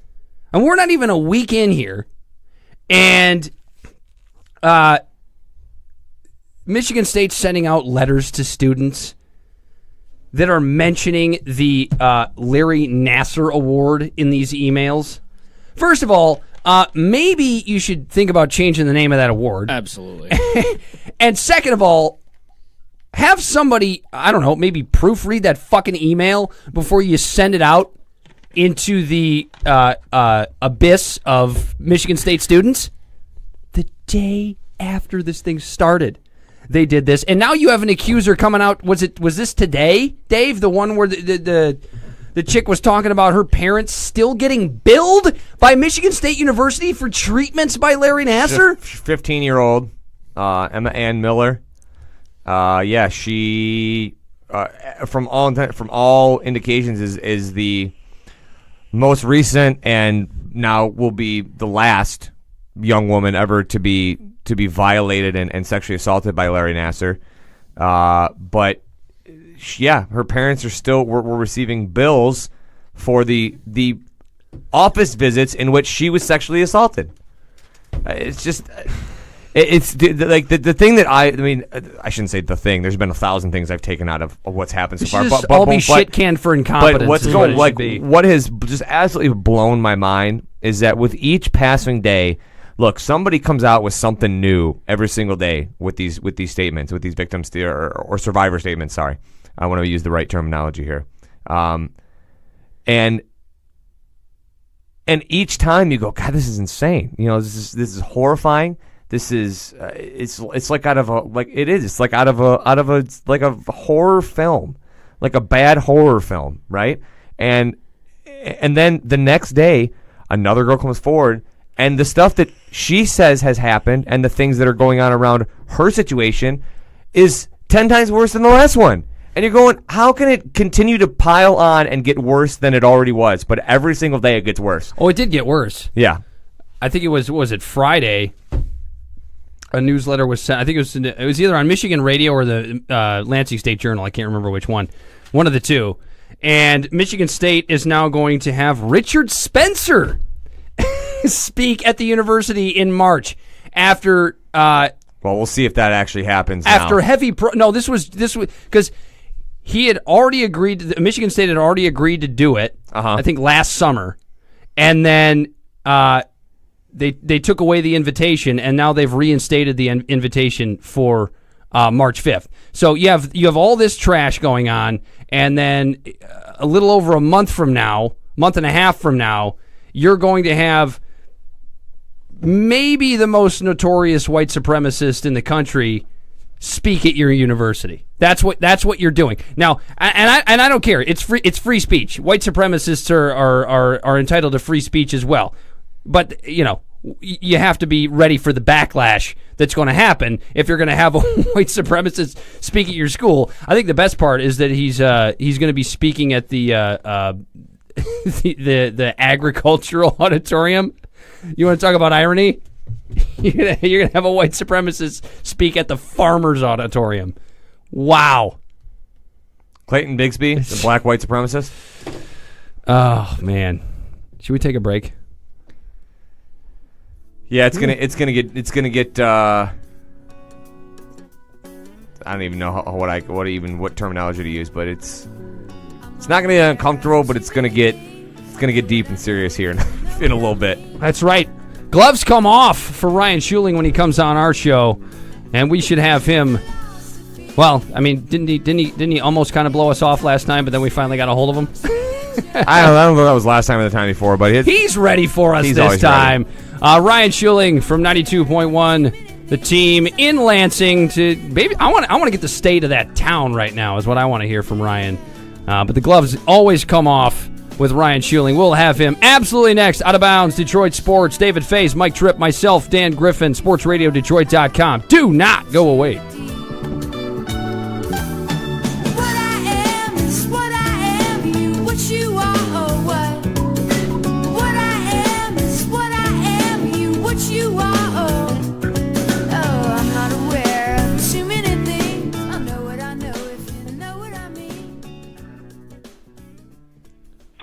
And we're not even a week in here. And Michigan State's sending out letters to students that are mentioning the Larry Nassar Award in these emails. First of all, maybe you should think about changing the name of that award. Absolutely. And second of all, have somebody, I don't know, maybe proofread that fucking email before you send it out into the abyss of Michigan State students. The day after this thing started, they did this, and now you have an accuser coming out. Was this today, Dave? The one where the chick was talking about her parents still getting billed by Michigan State University for treatments by Larry Nassar? 15-year-old Emma Ann Miller. Yeah, she from all indications is the most recent and now will be the last young woman ever to be violated and sexually assaulted by Larry Nassar. But yeah, her parents are still were receiving bills for the office visits in which she was sexually assaulted. It's just it's the thing that I mean I shouldn't say the thing. There's been 1,000 things I've taken out of what's happened so far. Just all be shit canned for incompetence. But what's going what has just absolutely blown my mind is that with each passing day, look, somebody comes out with something new every single day with these statements, with these victims or survivor statements. Sorry, I want to use the right terminology here. And each time you go, God, this is insane. You know, this is horrifying. This is it's like out of a It's like out of a horror film, like a bad horror film, right? And then the next day, another girl comes forward. And the stuff that she says has happened and the things that are going on around her situation is 10 times worse than the last one. And you're going, how can it continue to pile on and get worse than it already was? But every single day it gets worse. Oh, it did get worse. Yeah. I think it was it Friday? A newsletter was sent. I think it was either on Michigan Radio or the Lansing State Journal. I can't remember which one. One of the two. And Michigan State is now going to have Richard Spencer speak at the university in March after. Well, we'll see if that actually happens. After now. heavy. This was because he had already agreed. Michigan State had already agreed to do it. I think last summer, and then they took away the invitation, and now they've reinstated the invitation for March 5th. So you have all this trash going on, and then a little over a month and a half from now, you're going to have maybe the most notorious white supremacist in the country speak at your university. That's what you're doing now, and I don't care. It's free speech. White supremacists are entitled to free speech as well, but you have to be ready for the backlash that's going to happen if you're going to have a white supremacist speak at your school. I think the best part is that he's going to be speaking at the the agricultural auditorium. You want to talk about irony? You're gonna have a white supremacist speak at the farmers auditorium. Wow. Clayton Bigsby, the black white supremacist. Oh man, should we take a break? Yeah, it's gonna get I don't even know what terminology to use, but it's not going to be uncomfortable, but it's going to get deep and serious here in a little bit. That's right. Gloves come off for Ryan Schuiling when he comes on our show, and we should have him. Well, I mean, didn't he almost kind of blow us off last time? But then we finally got a hold of him. I don't know if that was last time or the time before, but he's ready for us this time. Ryan Schuiling from 92.1, the team in Lansing. I want to get the state of that town right now is what I want to hear from Ryan. But the gloves always come off with Ryan Schuiling. We'll have him absolutely next. Out of Bounds, Detroit Sports, David Faze, Mike Tripp, myself, Dan Griffin, SportsRadioDetroit.com. Do not go away.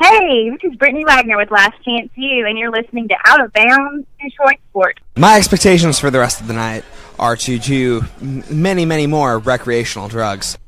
Hey, this is Brittany Wagner with Last Chance U, and you're listening to Out of Bounds Detroit Sports. My expectations for the rest of the night are to do many, many more recreational drugs.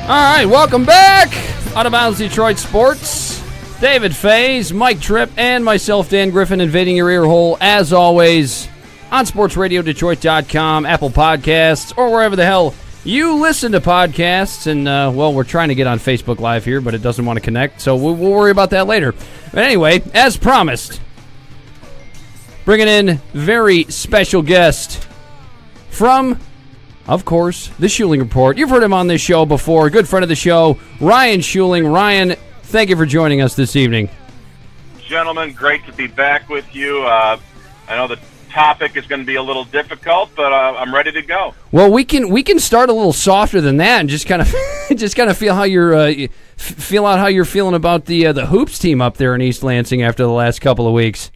All right, welcome back. Out of Bounds Detroit Sports. David Faze, Mike Tripp, and myself, Dan Griffin, invading your ear hole, as always, on SportsRadioDetroit.com, Apple Podcasts, or wherever the hell you listen to podcasts. And, well, we're trying to get on Facebook Live here, but it doesn't want to connect, so we'll worry about that later. But anyway, as promised, bringing in very special guest from, of course, the Schuiling Report. You've heard him on this show before. Good friend of the show, Ryan Schuiling. Ryan, thank you for joining us this evening. Gentlemen, great to be back with you. I know the topic is going to be a little difficult, but I'm ready to go. Well, we can start a little softer than that and just kind of feel how you're feel out how you're feeling about the hoops team up there in East Lansing after the last couple of weeks.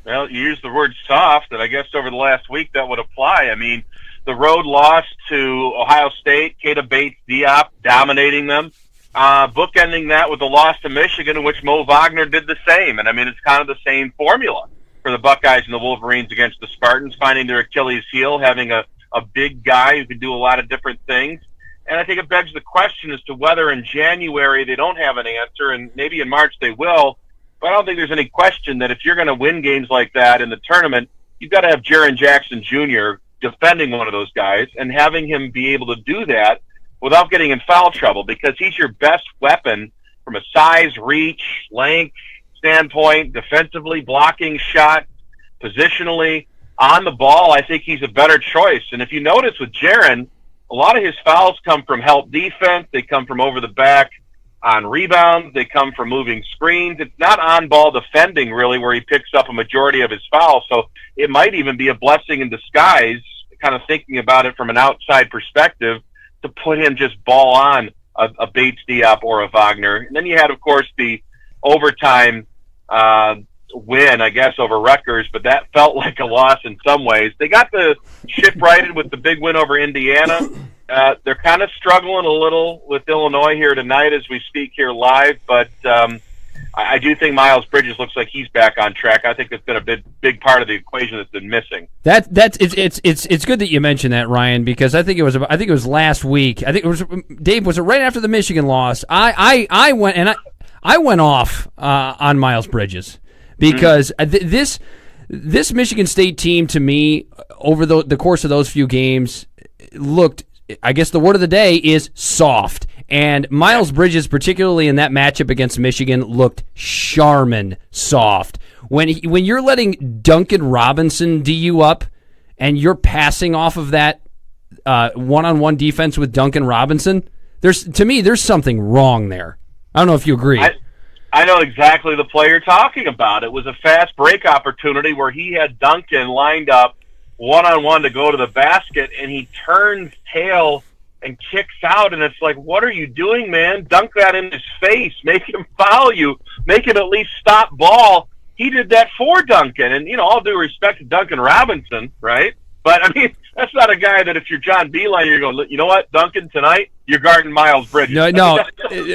Well, you used the word soft, and I guess over the last week that would apply. I mean, the road loss to Ohio State, Keita Bates-Diop dominating them, bookending that with the loss to Michigan, in which Mo Wagner did the same. And, I mean, it's kind of the same formula for the Buckeyes and the Wolverines against the Spartans, finding their Achilles heel, having a big guy who can do a lot of different things. And I think it begs the question as to whether in January they don't have an answer, and maybe in March they will. But I don't think there's any question that if you're going to win games like that in the tournament, you've got to have Jaren Jackson Jr. defending one of those guys and having him be able to do that without getting in foul trouble, because he's your best weapon from a size, reach, length standpoint, defensively, blocking shot, positionally, on the ball. I think he's a better choice. And if you notice with Jaren, a lot of his fouls come from help defense. They come from over the back on rebounds. They come from moving screens. It's not on-ball defending, really, where he picks up a majority of his fouls. So it might even be a blessing in disguise, kind of thinking about it from an outside perspective, to put him just ball on a Bates-Diop or a Wagner. And then you had, of course, the overtime win, I guess, over Rutgers, but that felt like a loss in some ways. They got the ship righted with the big win over Indiana. They're kind of struggling a little with Illinois here tonight as we speak here live, but I do think Miles Bridges looks like he's back on track. I think it's been a big part of the equation that's been missing. It's good that you mentioned that, Ryan, because I think it was last week. I think it was Dave. Was it right after the Michigan loss? I went off on Miles Bridges because this Michigan State team, to me, over the course of those few games, looked, I guess the word of the day is soft. And Miles Bridges, particularly in that matchup against Michigan, looked Charmin soft. When you're letting Duncan Robinson D you up and you're passing off of that one-on-one defense with Duncan Robinson, there's something wrong there. I don't know if you agree. I know exactly the play you're talking about. It was a fast break opportunity where he had Duncan lined up one-on-one to go to the basket, and he turns tail and kicks out, and it's like, what are you doing, man? Dunk that in his face. Make him foul you. Make him at least stop ball. He did that for Duncan, and, all due respect to Duncan Robinson, right? But, I mean, that's not a guy that if you're John Beeline, you're going, you know what, Duncan, tonight, you're guarding Miles Bridges. No,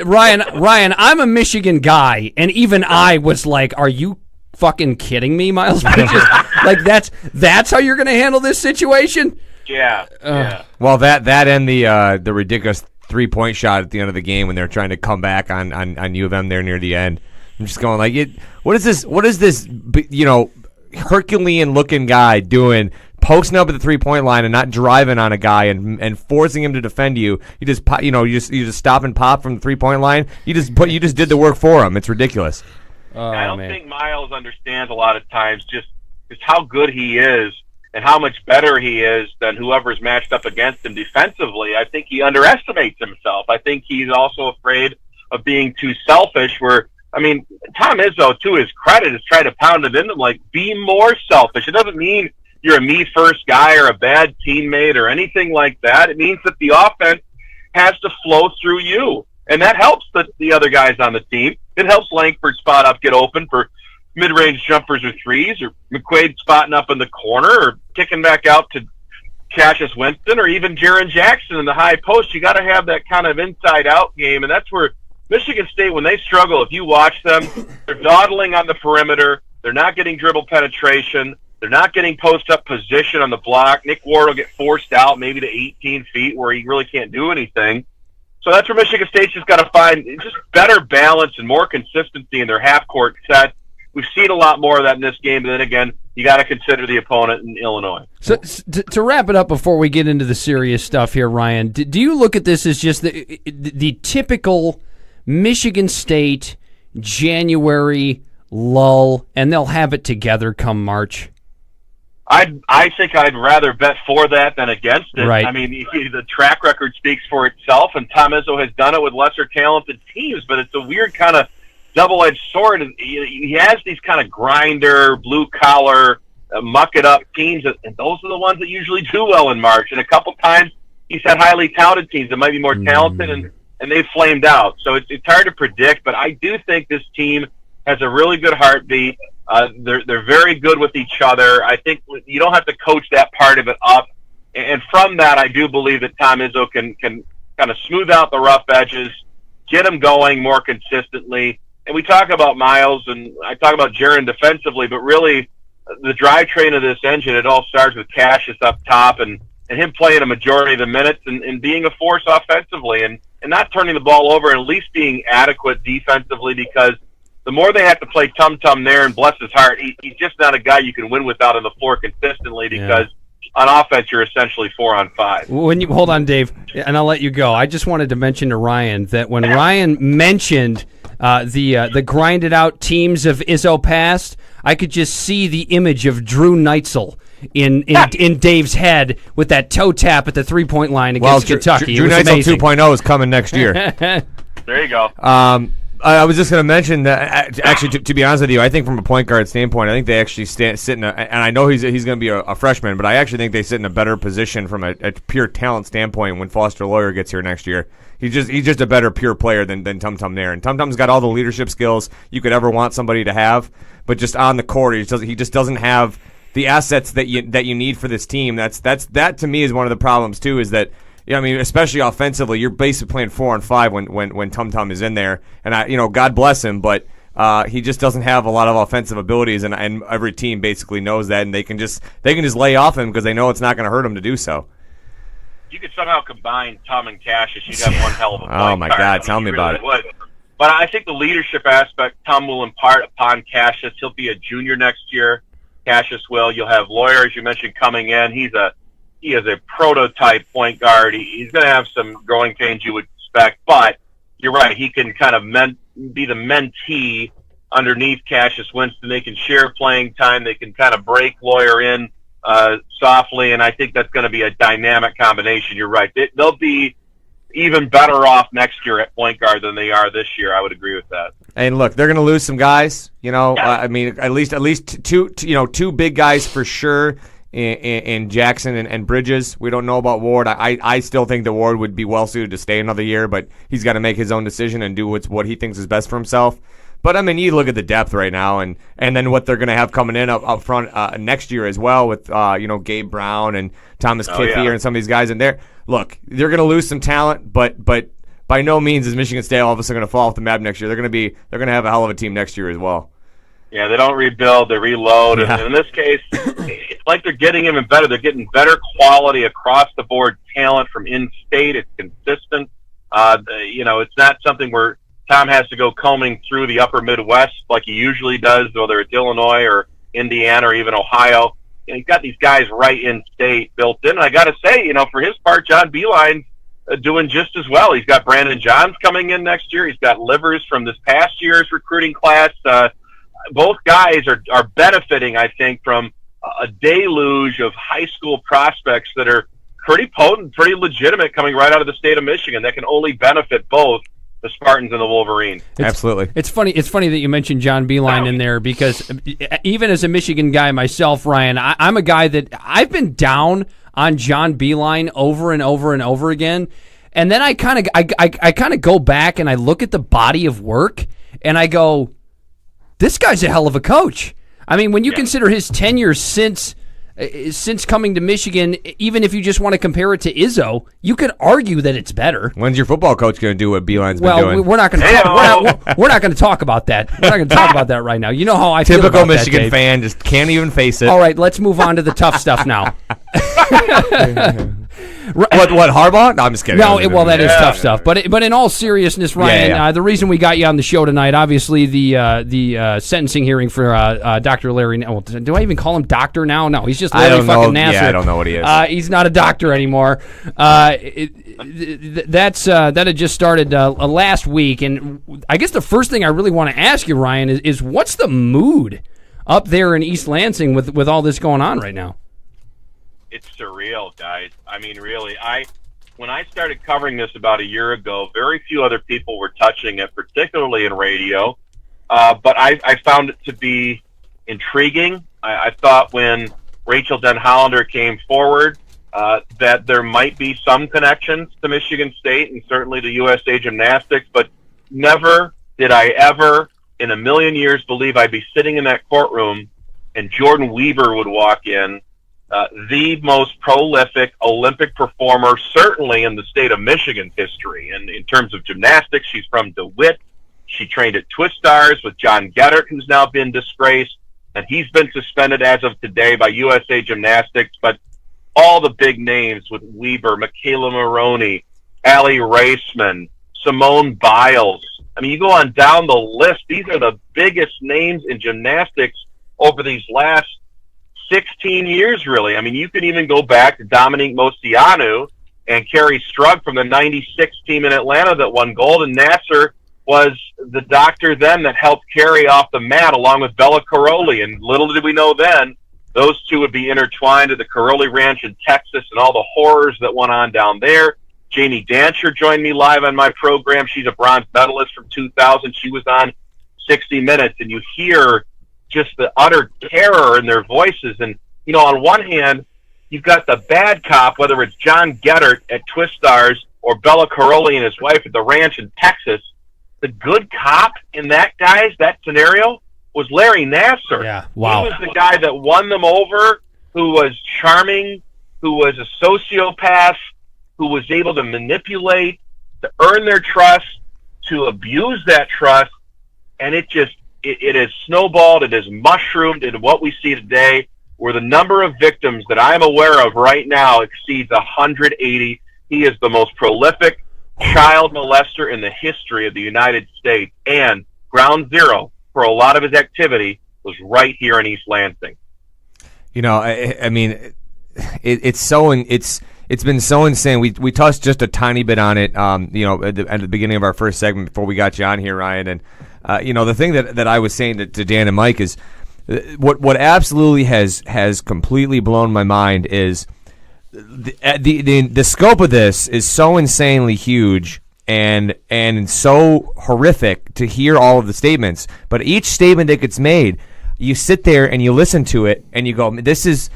Ryan, I'm a Michigan guy, and even I was like, are you fucking kidding me, Miles Bridges? Like, that's how you're going to handle this situation? Yeah. Well, that and the ridiculous 3-point shot at the end of the game when they're trying to come back on U of M there near the end. I'm just going like, what is this, Herculean looking guy doing, posting up at the 3-point line and not driving on a guy and forcing him to defend you? You just you just stop and pop from the 3-point line. You just did the work for him. It's ridiculous. I don't think Miles understands a lot of times just how good he is and how much better he is than whoever's matched up against him defensively. I think he underestimates himself. I think he's also afraid of being too selfish where, I mean, Tom Izzo, to his credit, is trying to pound it into him, like, be more selfish. It doesn't mean you're a me-first guy or a bad teammate or anything like that. It means that the offense has to flow through you, and that helps the other guys on the team. It helps Langford spot up, get open for mid-range jumpers or threes, or McQuaid spotting up in the corner, or kicking back out to Cassius Winston, or even Jaren Jackson in the high post. You got to have that kind of inside-out game, and that's where Michigan State, when they struggle, if you watch them, they're dawdling on the perimeter. They're not getting dribble penetration. They're not getting post-up position on the block. Nick Ward will get forced out maybe to 18 feet where he really can't do anything. So that's where Michigan State's just got to find just better balance and more consistency in their half-court set. We've seen a lot more of that in this game, but then again, you got to consider the opponent in Illinois. So to wrap it up before we get into the serious stuff here, Ryan, do you look at this as just the typical Michigan State January lull, and they'll have it together come March? I think I'd rather bet for that than against it. Right. I mean, the track record speaks for itself, and Tom Izzo has done it with lesser talented teams, but it's a weird kind of double-edged sword. He has these kind of grinder, blue-collar, muck-it-up teams, and those are the ones that usually do well in March. And a couple times he's had highly touted teams that might be more talented, and they've flamed out. So it's hard to predict, but I do think this team has a really good heartbeat. They're very good with each other. I think you don't have to coach that part of it up. And from that, I do believe that Tom Izzo can kind of smooth out the rough edges, get them going more consistently. And we talk about Miles, and I talk about Jaren defensively, but really the drivetrain of this engine, it all starts with Cassius up top and him playing a majority of the minutes and being a force offensively and not turning the ball over and at least being adequate defensively, because the more they have to play tum-tum there, and bless his heart, he's just not a guy you can win without on the floor consistently, because on offense you're essentially 4-on-5. Hold on, Dave, and I'll let you go. I just wanted to mention to Ryan that when Ryan mentioned the grinded out teams of Izzo past, I could just see the image of Drew Neitzel in Dave's head with that toe tap at the 3-point line against Kentucky. Drew Neitzel 2.0 is coming next year. There you go. I was just going to mention that, actually, to be honest with you, I think from a point guard standpoint, I think they actually sit in and I know he's going to be a freshman, but I actually think they sit in a better position from a pure talent standpoint when Foster Loyer gets here next year. He's just a better pure player than Tum Tum there, and Tum Tum's got all the leadership skills you could ever want somebody to have, but just on the court, he just doesn't have the assets that you need for this team. That to me is one of the problems too, is that, I mean, especially offensively, you're basically playing 4-on-5 when Tum Tum is in there, and God bless him, but he just doesn't have a lot of offensive abilities, and every team basically knows that, and they can just lay off him because they know it's not going to hurt him to do so. You could somehow combine Tom and Cassius, you'd have one hell of a point Oh my guard. God, tell me about it. Would. But I think the leadership aspect Tom will impart upon Cassius. He'll be a junior next year. Cassius will. You'll have Loyer, as you mentioned, coming in. He is a prototype point guard. He's going to have some growing pains you would expect, but you're right. He can kind of be the mentee underneath Cassius Winston. They can share playing time. They can kind of break Loyer in softly, and I think that's going to be a dynamic combination. You're right. They'll be even better off next year at point guard than they are this year. I would agree with that. And look, they're going to lose some guys. I mean, at least two big guys for sure. In Jackson and Bridges. We don't know about Ward. I still think that Ward would be well suited to stay another year, but he's got to make his own decision and do what he thinks is best for himself. But I mean, you look at the depth right now, and then what they're going to have coming in up front next year as well with Gabe Brown and Thomas Kithier and some of these guys in there. Look, they're going to lose some talent, but by no means is Michigan State all of a sudden going to fall off the map next year. They're going to have a hell of a team next year as well. Yeah, they don't rebuild, they reload. Yeah. And in this case, it's like they're getting even better. They're getting better quality across the board talent from in-state. It's consistent. It's not something where Tom has to go combing through the upper Midwest like he usually does, whether it's Illinois or Indiana or even Ohio. He's got these guys right in-state built in. And I got to say, for his part, John Beeline's doing just as well. He's got Brandon Johns coming in next year. He's got Livers from this past year's recruiting class. Both guys are benefiting, I think, from a deluge of high school prospects that are pretty potent, pretty legitimate coming right out of the state of Michigan that can only benefit both the Spartans and the Wolverines. Absolutely. It's funny that you mentioned John Beilein in there because even as a Michigan guy myself, Ryan, I'm a guy that I've been down on John Beilein over and over and over again. And then I kind of go back and I look at the body of work and I go, this guy's a hell of a coach. I mean, when you consider his tenure since coming to Michigan, even if you just want to compare it to Izzo, you could argue that it's better. When's your football coach going to do what Beilein's been doing? We're not going to. We're not going to talk about that. We're not going to talk about that right now. You know how I feel Typical about Michigan that, fan just can't even face it. All right, let's move on to the tough stuff now. What Harbaugh? No, I'm just kidding. No, that is tough stuff. But in all seriousness, Ryan, the reason we got you on the show tonight, obviously the sentencing hearing for Dr. Larry. Well, do I even call him doctor now? No, he's just Larry fucking Nassar. Yeah, I don't know what he is. He's not a doctor anymore. That had just started last week, and I guess the first thing I really want to ask you, Ryan, is what's the mood up there in East Lansing with all this going on right now? It's surreal, guys. I mean, really, when I started covering this about a year ago, very few other people were touching it, particularly in radio. But I found it to be intriguing. I thought when Rachel Den Hollander came forward that there might be some connections to Michigan State and certainly to USA Gymnastics, but never did I ever in a million years believe I'd be sitting in that courtroom and Jordan Weber would walk in, the most prolific Olympic performer, certainly in the state of Michigan's history. And in terms of gymnastics, she's from DeWitt. She trained at Twist Stars with John Geddert, who's now been disgraced, and he's been suspended as of today by USA Gymnastics. But all the big names with Weber, Michaela Maroney, Allie Raceman, Simone Biles. I mean, you go on down the list. These are the biggest names in gymnastics over these last 16 years, really. I mean, you can even go back to Dominique Moceanu and Carrie Strug from the 96 team in Atlanta that won gold, and Nassar was the doctor then that helped Carrie off the mat along with Bella Caroli, and little did we know then those two would be intertwined at the Caroli Ranch in Texas and all the horrors that went on down there. Jamie Dancher joined me live on my program. She's a bronze medalist from 2000. She was on 60 Minutes, and you hear just the utter terror in their voices. And, on one hand, you've got the bad cop, whether it's John Geddert at Twist Stars or Bella Caroli and his wife at the ranch in Texas. The good cop in that scenario was Larry Nassar. Yeah, wow. He was the guy that won them over, who was charming, who was a sociopath, who was able to manipulate, to earn their trust, to abuse that trust, and it has snowballed, it has mushroomed into what we see today, where the number of victims that I'm aware of right now exceeds 180. He is the most prolific child molester in the history of the United States, and ground zero for a lot of his activity was right here in East Lansing. I mean, it's been so insane. We touched just a tiny bit on it, at the beginning of our first segment before we got you on here, Ryan. And the thing that I was saying to Dan and Mike is what absolutely has completely blown my mind is the scope of this is so insanely huge and so horrific to hear all of the statements. But each statement that gets made, you sit there and you listen to it and you go, this is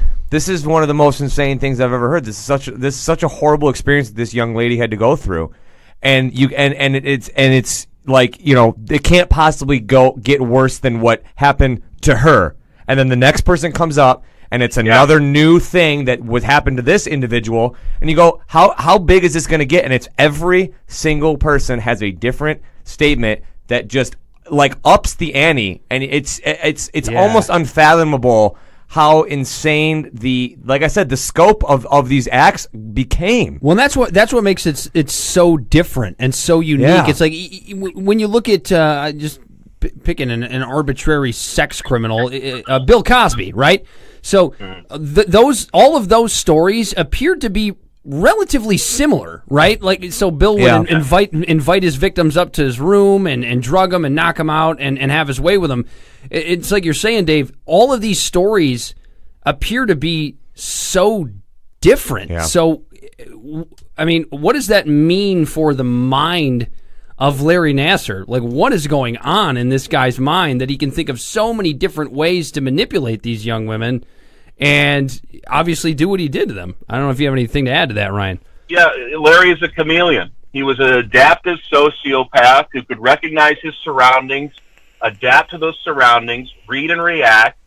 one of the most insane things I've ever heard. This is such a horrible experience that this young lady had to go through, and it's like, it can't possibly get worse than what happened to her. And then the next person comes up, and it's another new thing that would happen to this individual. And you go, how big is this going to get? And it's every single person has a different statement that just like ups the ante, and it's almost unfathomable how insane like I said, the scope of these acts became. Well, that's what makes it's so different and so unique. Yeah. It's like when you look at just picking an arbitrary sex criminal, Bill Cosby, right? So all of those stories appeared to be relatively similar, right? Like, so Bill would invite his victims up to his room and drug them and knock them out and have his way with them. It's like you're saying, Dave, all of these stories appear to be so different. Yeah. So, I mean, what does that mean for the mind of Larry Nassar? Like, what is going on in this guy's mind that he can think of so many different ways to manipulate these young women and obviously do what he did to them? I don't know if you have anything to add to that, Ryan. Yeah, Larry is a chameleon. He was an adaptive sociopath who could recognize his surroundings, adapt to those surroundings, read and react,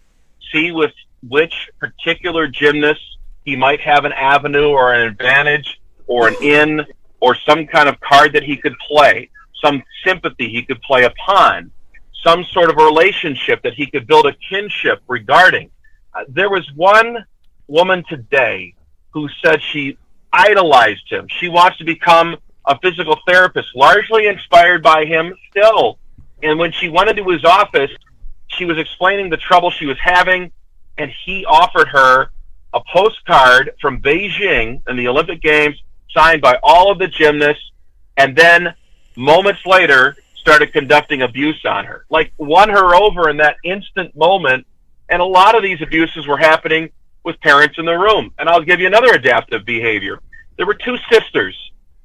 see with which particular gymnast he might have an avenue or an advantage or an in or some kind of card that he could play, some sympathy he could play upon, some sort of relationship that he could build a kinship regarding. There was one woman today who said she idolized him. She wants to become a physical therapist, largely inspired by him still. And when she went into his office, she was explaining the trouble she was having, and he offered her a postcard from Beijing in the Olympic Games signed by all of the gymnasts, and then moments later started conducting abuse on her. Like, won her over in that instant moment. And a lot of these abuses were happening with parents in the room. And I'll give you another adaptive behavior. There were two sisters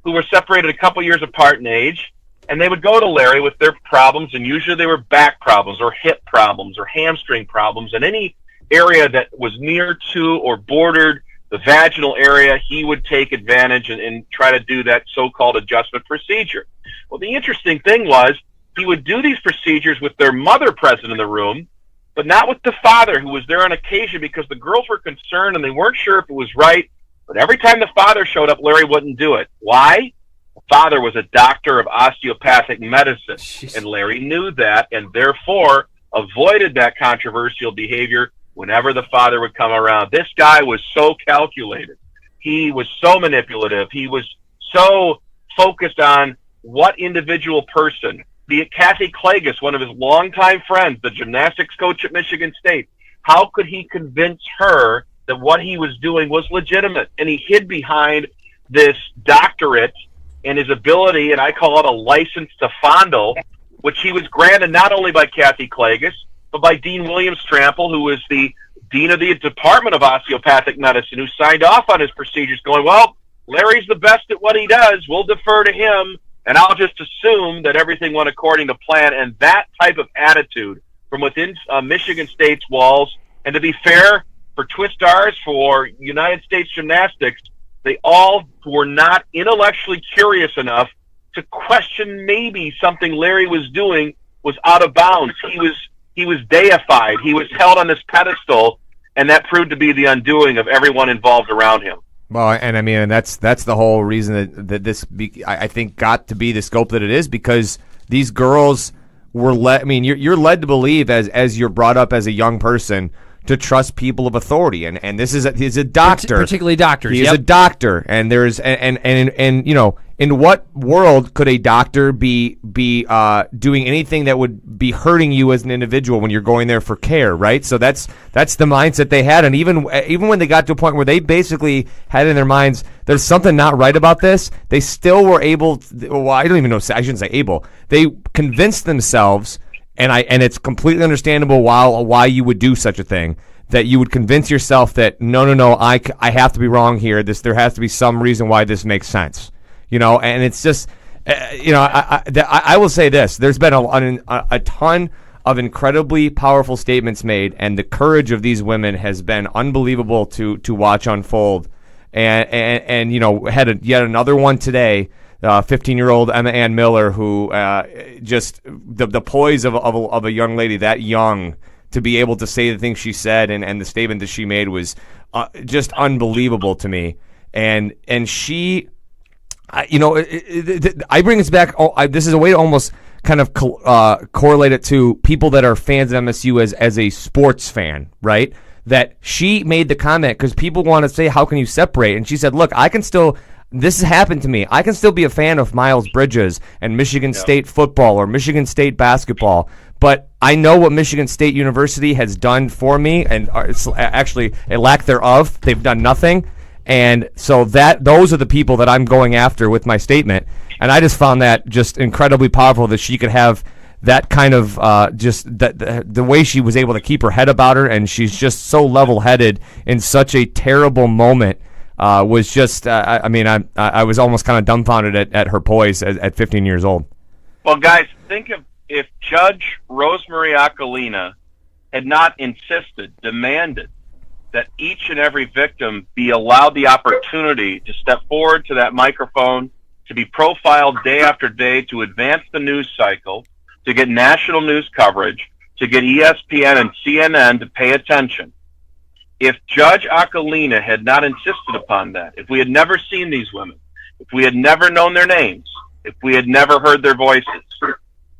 who were separated a couple years apart in age, and they would go to Larry with their problems, and usually they were back problems or hip problems or hamstring problems. And any area that was near to or bordered the vaginal area, he would take advantage and try to do that so-called adjustment procedure. Well, the interesting thing was he would do these procedures with their mother present in the room, but not with the father, who was there on occasion, because the girls were concerned and they weren't sure if it was right. But every time the father showed up, Larry wouldn't do it. Why? The father was a doctor of osteopathic medicine, and Larry knew that, and therefore avoided that controversial behavior whenever the father would come around. This guy was so calculated. He was so manipulative. He was so focused on what individual person, be it Kathy Klages, one of his longtime friends, the gymnastics coach at Michigan State, how could he convince her that what he was doing was legitimate? And he hid behind this doctorate and his ability, and I call it a license to fondle, which he was granted not only by Kathy Klages, but by Dean Williams Trample, who was the dean of the Department of Osteopathic Medicine, who signed off on his procedures, going, well, Larry's the best at what he does. We'll defer to him, and I'll just assume that everything went according to plan. And that type of attitude from within Michigan State's walls, and to be fair, for Twistars, for United States Gymnastics, they all were not intellectually curious enough to question maybe something Larry was doing was out of bounds. He was deified. He was held on this pedestal, and that proved to be the undoing of everyone involved around him. Well, and I mean, and that's the whole reason that this, I think, got to be the scope that it is, because these girls were led. I mean, you're led to believe as you're brought up as a young person to trust people of authority, and this is he's a doctor, particularly doctors. He's a doctor, and there's and you know, in what world could a doctor be doing anything that would be hurting you as an individual when you're going there for care, right? So that's the mindset they had, and even when they got to a point where they basically had in their minds there's something not right about this, they still were able to, well, I don't even know, I shouldn't say able, they convinced themselves, and it's completely understandable why you would do such a thing, that you would convince yourself that no, I have to be wrong here, there has to be some reason why this makes sense. You know, and it's just, you know, I will say this: there's been a ton of incredibly powerful statements made, and the courage of these women has been unbelievable to watch unfold. And you know, had yet another one today 15-year-old Emma Ann Miller, who just the poise of a young lady that young to be able to say the things she said and the statement that she made was just unbelievable to me. And she, I bring this back. This is a way to almost kind of correlate it to people that are fans of MSU as a sports fan, right? That she made the comment because people want to say, how can you separate? And she said, look, this has happened to me. I can still be a fan of Miles Bridges and Michigan State football or Michigan State basketball, but I know what Michigan State University has done for me, and it's actually a lack thereof. They've done nothing. And so those are the people that I'm going after with my statement. And I just found that just incredibly powerful that she could have that kind of the way she was able to keep her head about her, and she's just so level-headed in such a terrible moment. Was just, I was almost kind of dumbfounded at her poise at 15 years old. Well, guys, think of if Judge Rosemary Aquilina had not demanded that each and every victim be allowed the opportunity to step forward to that microphone, to be profiled day after day, to advance the news cycle, to get national news coverage, to get ESPN and CNN to pay attention. If Judge Aquilina had not insisted upon that, if we had never seen these women, if we had never known their names, if we had never heard their voices,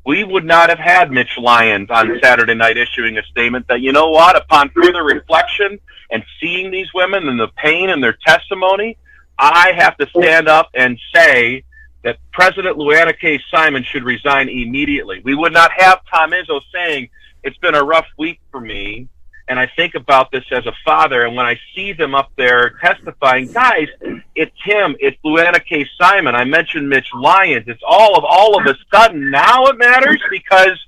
we would not have had Mitch Lyons on Saturday night issuing a statement that, you know what, upon further reflection and seeing these women and the pain in their testimony, I have to stand up and say that President Luana K. Simon should resign immediately. We would not have Tom Izzo saying, it's been a rough week for me, and I think about this as a father, and when I see them up there testifying, guys, it's him, it's Luana K. Simon. I mentioned Mitch Lyons. It's all of a sudden now it matters, because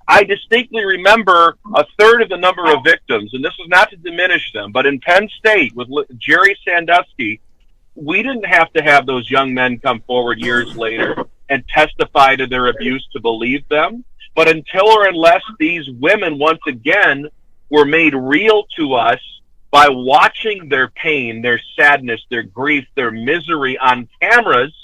I distinctly remember a third of the number of victims, and this is not to diminish them, but in Penn State with Jerry Sandusky, we didn't have to have those young men come forward years later and testify to their abuse to believe them. But until or unless these women once again were made real to us by watching their pain, their sadness, their grief, their misery on cameras,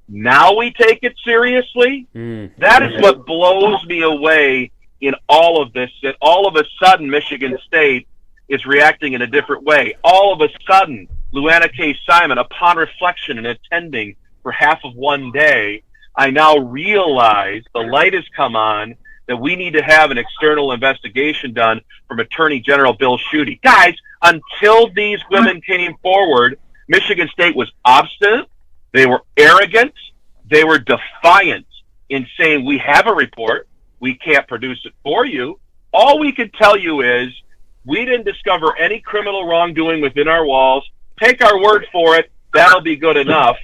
now we take it seriously. That is what blows me away in all of this, that all of a sudden Michigan State is reacting in a different way. All of a sudden, Luana K. Simon, upon reflection and attending for half of one day, I now realize the light has come on that we need to have an external investigation done from Attorney General Bill Schuette. Guys, until these women came forward, Michigan State was obstinate, they were arrogant, they were defiant in saying, we have a report, we can't produce it for you. All we can tell you is, we didn't discover any criminal wrongdoing within our walls. Take our word for it, that'll be good enough.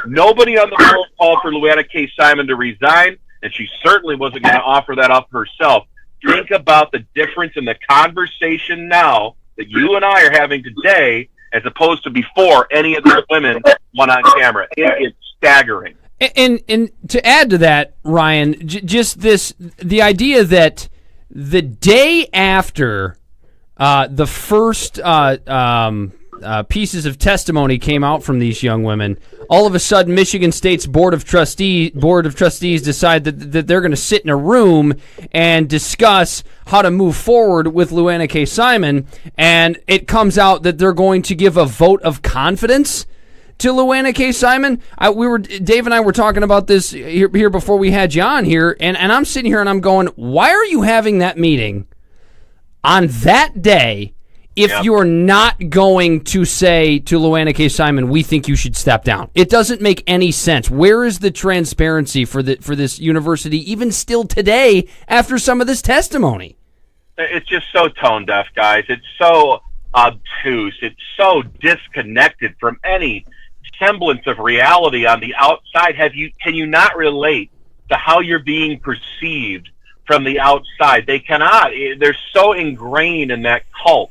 Nobody on the board called for Luana K. Simon to resign, and she certainly wasn't going to offer that up herself. Think about the difference in the conversation now that you and I are having today as opposed to before any of the women went on camera. It is staggering. And to add to that, Ryan, just the idea that the day after the first pieces of testimony came out from these young women, all of a sudden Michigan State's Board of Trustees decide that they're going to sit in a room and discuss how to move forward with Luana K. Simon, and it comes out that they're going to give a vote of confidence to Luana K. Simon. Dave and I were talking about this here before we had you on here, and I'm sitting here and I'm going, why are you having that meeting on that day if you're not going to say to Luana K. Simon, we think you should step down? It doesn't make any sense. Where is the transparency for this university even still today after some of this testimony? It's just so tone deaf, guys. It's so obtuse. It's so disconnected from any semblance of reality on the outside. Can you not relate to how you're being perceived from the outside? They cannot. They're so ingrained in that cult.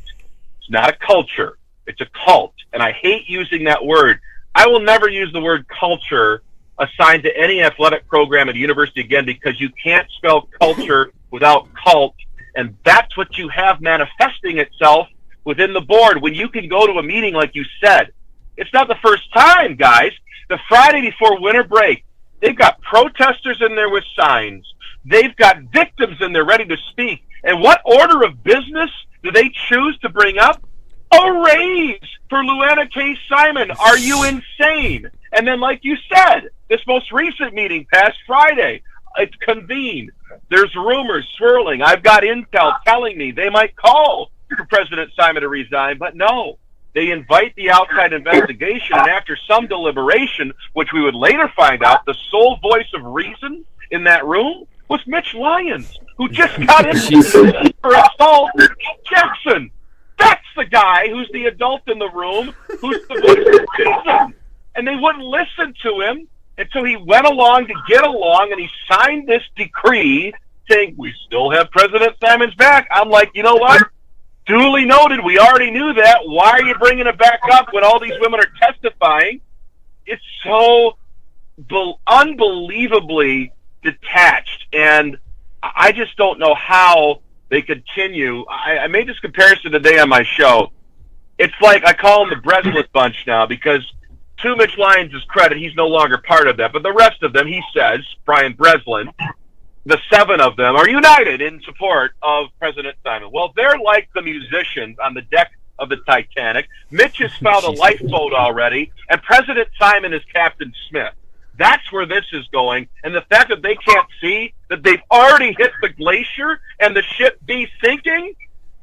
It's not a culture. It's a cult. And I hate using that word. I will never use the word culture assigned to any athletic program at a university again, because you can't spell culture without cult. And that's what you have manifesting itself within the board. When you can go to a meeting like you said, it's not the first time, guys. The Friday before winter break, They've got protesters in there with signs. They've got victims in there ready to speak. And what order of business do they choose to bring up? A raise for Luana K. Simon. Are you insane? And then, like you said, this most recent meeting past Friday, it's convened. There's rumors swirling. I've got intel telling me they might call for President Simon to resign, but no. They invite the outside investigation, and after some deliberation, which we would later find out, the sole voice of reason in that room was Mitch Lyons, who just got into for assault in Jackson. That's the guy who's the adult in the room, who's the voice of reason. And they wouldn't listen to him until he went along to get along, and he signed this decree saying, we still have President Simon's back. I'm like, you know what? Duly noted. We already knew that. Why are you bringing it back up when all these women are testifying? It's so unbelievably detached, and I just don't know how they continue. I made this comparison today on my show. It's like I call them the Breslin bunch now, because to Mitch Lyons' credit, he's no longer part of that. But the rest of them, he says, Brian Breslin, the 7 of them are united in support of President Simon. Well, they're like the musicians on the deck of the Titanic. Mitch has found a lifeboat already, and President Simon is Captain Smith. That's where this is going. And the fact that they can't see that they've already hit the glacier and the ship be sinking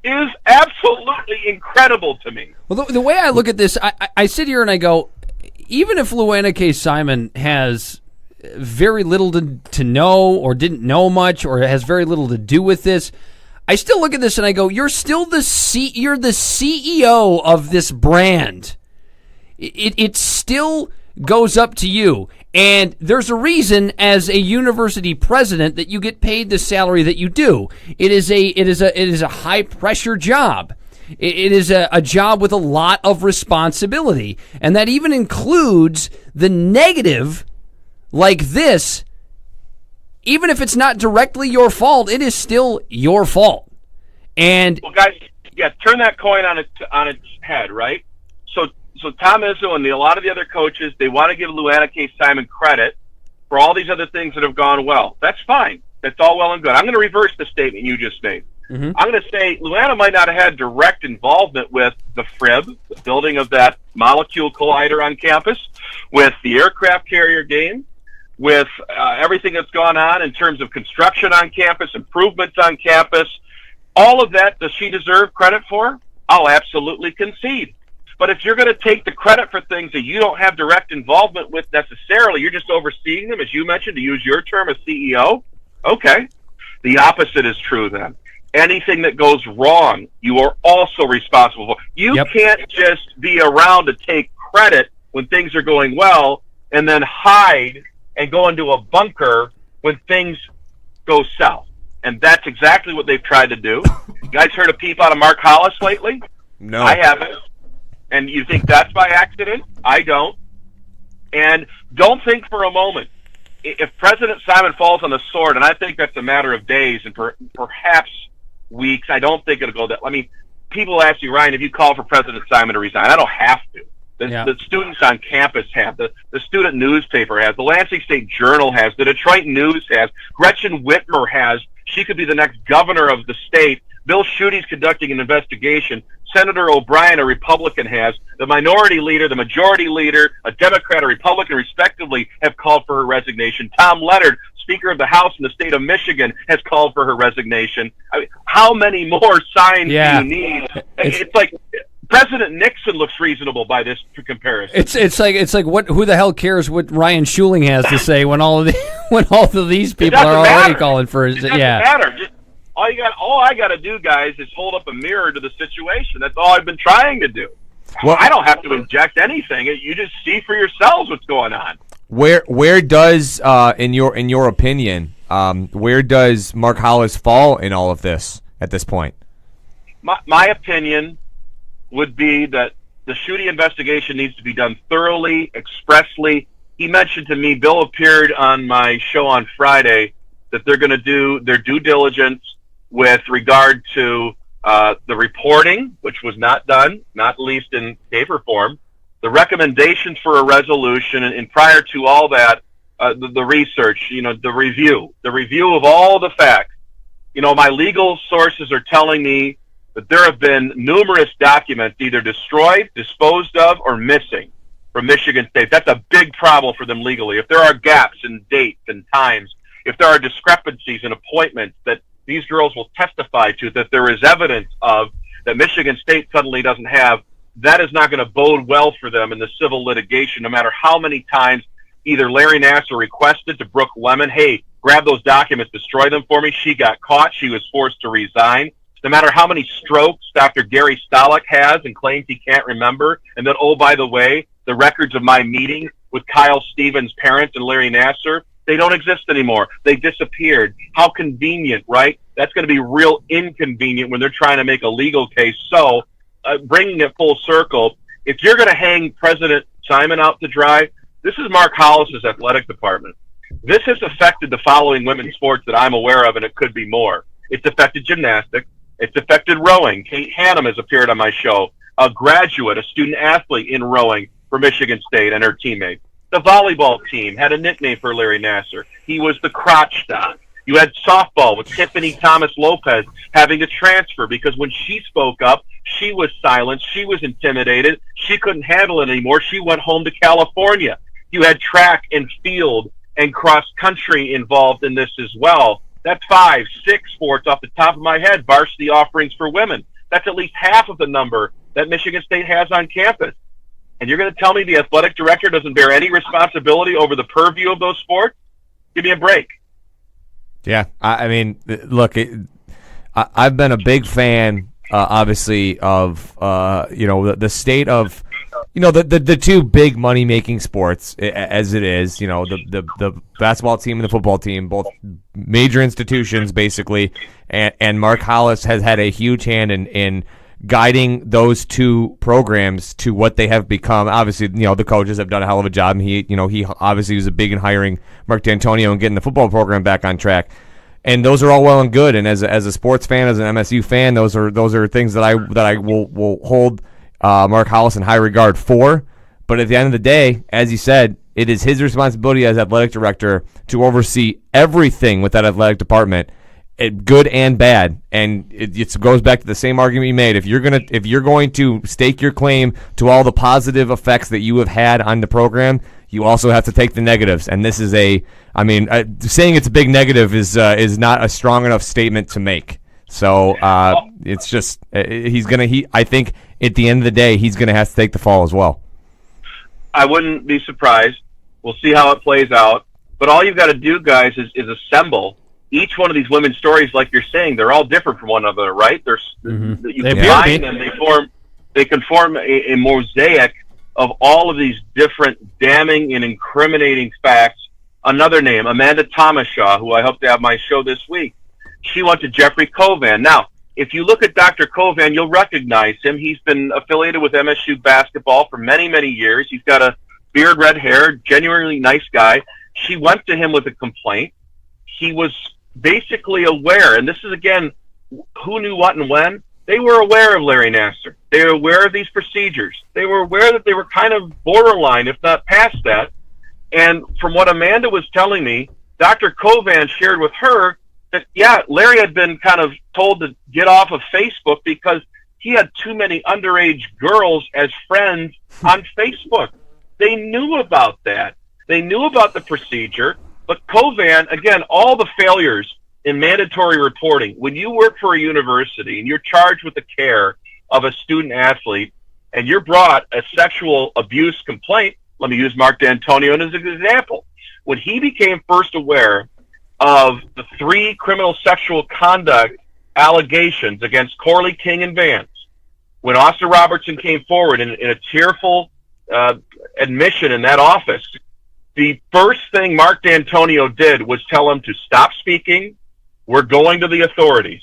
is absolutely incredible to me. Well, the way I look at this, I sit here and I go, even if Luana K. Simon has very little to know or didn't know much or has very little to do with this, I still look at this and I go, you're still you're the CEO of this brand. It still goes up to you. And there's a reason, as a university president, that you get paid the salary that you do. It is a high pressure job. It is a job with a lot of responsibility, and that even includes the negative, like this. Even if it's not directly your fault, it is still your fault. And well, guys, yeah, turn that coin on its head, right? So Tom Izzo and a lot of the other coaches, they want to give Luana K. Simon credit for all these other things that have gone well. That's fine. That's all well and good. I'm going to reverse the statement you just made. Mm-hmm. I'm going to say Luana might not have had direct involvement with the FRIB, the building of that molecule collider on campus, with the aircraft carrier game, with everything that's gone on in terms of construction on campus, improvements on campus. All of that, does she deserve credit for? I'll absolutely concede. But if you're going to take the credit for things that you don't have direct involvement with necessarily, you're just overseeing them, as you mentioned, to use your term as CEO, okay. The opposite is true then. Anything that goes wrong, you are also responsible for. You can't just be around to take credit when things are going well and then hide and go into a bunker when things go south. And that's exactly what they've tried to do. You guys heard a peep out of Mark Hollis lately? No. I haven't. And you think that's by accident? I don't. And don't think for a moment, if President Simon falls on the sword, and I think that's a matter of days and perhaps weeks, I don't think it'll go that. I mean, people ask you, Ryan, if you call for President Simon to resign, I don't have to. The students on campus have. The student newspaper has. The Lansing State Journal has. The Detroit News has. Gretchen Whitmer has. She could be the next governor of the state. Bill Schuiting's conducting an investigation. Senator O'Brien, a Republican, has. The minority leader, the majority leader, a Democrat, a Republican, respectively, have called for her resignation. Tom Leonard, Speaker of the House in the state of Michigan, has called for her resignation. I mean, how many more signs do you need? It's like President Nixon looks reasonable by this comparison. It's like what? Who the hell cares what Ryan Schuiling has to say when all of these people are already calling for his? It doesn't matter. Just, all I got to do, guys, is hold up a mirror to the situation. That's all I've been trying to do. Well, I don't have to inject anything. You just see for yourselves what's going on. Where does, in your opinion, where does Mark Hollis fall in all of this at this point? My opinion would be that the Schuiting investigation needs to be done thoroughly, expressly. He mentioned to me, Bill appeared on my show on Friday, that they're going to do their due diligence with regard to the reporting, which was not done, not least in paper form, the recommendations for a resolution, and prior to all that, the research, the review of all the facts. My legal sources are telling me that there have been numerous documents either destroyed, disposed of, or missing from Michigan State. That's a big problem for them legally. If there are gaps in dates and times, if there are discrepancies in appointments that these girls will testify to, that there is evidence of, that Michigan State suddenly doesn't have, that is not going to bode well for them in the civil litigation, no matter how many times either Larry Nassar requested to Brooke Lemon, hey, grab those documents, destroy them for me. She got caught. She was forced to resign. No matter how many strokes Dr. Gary Stolick has and claims he can't remember, and that, oh, by the way, the records of my meeting with Kyle Stevens' parents and Larry Nassar, they don't exist anymore. They disappeared. How convenient, right? That's going to be real inconvenient when they're trying to make a legal case. So, bringing it full circle, if you're going to hang President Simon out to dry, this is Mark Hollis's athletic department. This has affected the following women's sports that I'm aware of, and it could be more. It's affected gymnastics. It's affected rowing. Kate Hannum has appeared on my show, a graduate, a student athlete in rowing for Michigan State and her teammates. The volleyball team had a nickname for Larry Nassar. He was the crotch dog. You had softball with Tiffany Thomas Lopez having to transfer because when she spoke up, she was silenced. She was intimidated. She couldn't handle it anymore. She went home to California. You had track and field and cross country involved in this as well. That's 5, 6 sports off the top of my head, varsity offerings for women. That's at least half of the number that Michigan State has on campus. And you're going to tell me the athletic director doesn't bear any responsibility over the purview of those sports? Give me a break. Yeah, I mean, look, I've been a big fan, obviously, of the state of the two big money making sports as it is. The basketball team and the football team, both major institutions basically, and Mark Hollis has had a huge hand in guiding those two programs to what they have become. Obviously, the coaches have done a hell of a job, and he obviously was a big in hiring Mark D'Antonio and getting the football program back on track. And those are all well and good. And as a sports fan, as an MSU fan, those are things that I will hold Mark Hollis in high regard for. But at the end of the day, as you said, it is his responsibility as athletic director to oversee everything with that athletic department, good and bad. And it goes back to the same argument you made. If you're going to stake your claim to all the positive effects that you have had on the program, you also have to take the negatives. And this is saying it's a big negative is not a strong enough statement to make. So it's just I think at the end of the day he's gonna have to take the fall as well. I wouldn't be surprised. We'll see how it plays out. But all you've got to do, guys, is assemble each one of these women's stories. Like you're saying, they're all different from one another, right? You combine them, they can form a mosaic of all of these different damning and incriminating facts. Another name, Amanda Thomashaw, who I hope to have my show this week. She went to Jeffrey Covan. Now, if you look at Dr. Covan, you'll recognize him. He's been affiliated with MSU basketball for many, many years. He's got a beard, red hair, genuinely nice guy. She went to him with a complaint. He was basically aware, and this is, again, who knew what and when? They were aware of Larry Nassar. They were aware of these procedures. They were aware that they were kind of borderline, if not past that. And from what Amanda was telling me, Dr. Covan shared with her that, yeah, Larry had been kind of told to get off of Facebook because he had too many underage girls as friends on Facebook. They knew about that. They knew about the procedure. But Covan, again, all the failures in mandatory reporting, when you work for a university and you're charged with the care of a student athlete and you're brought a sexual abuse complaint, let me use Mark D'Antonio as an example. When he became first aware of the 3 criminal sexual conduct allegations against Corley, King, and Vance, when Austin Robertson came forward in a tearful admission in that office, the first thing Mark D'Antonio did was tell him to stop speaking. We're going to the authorities.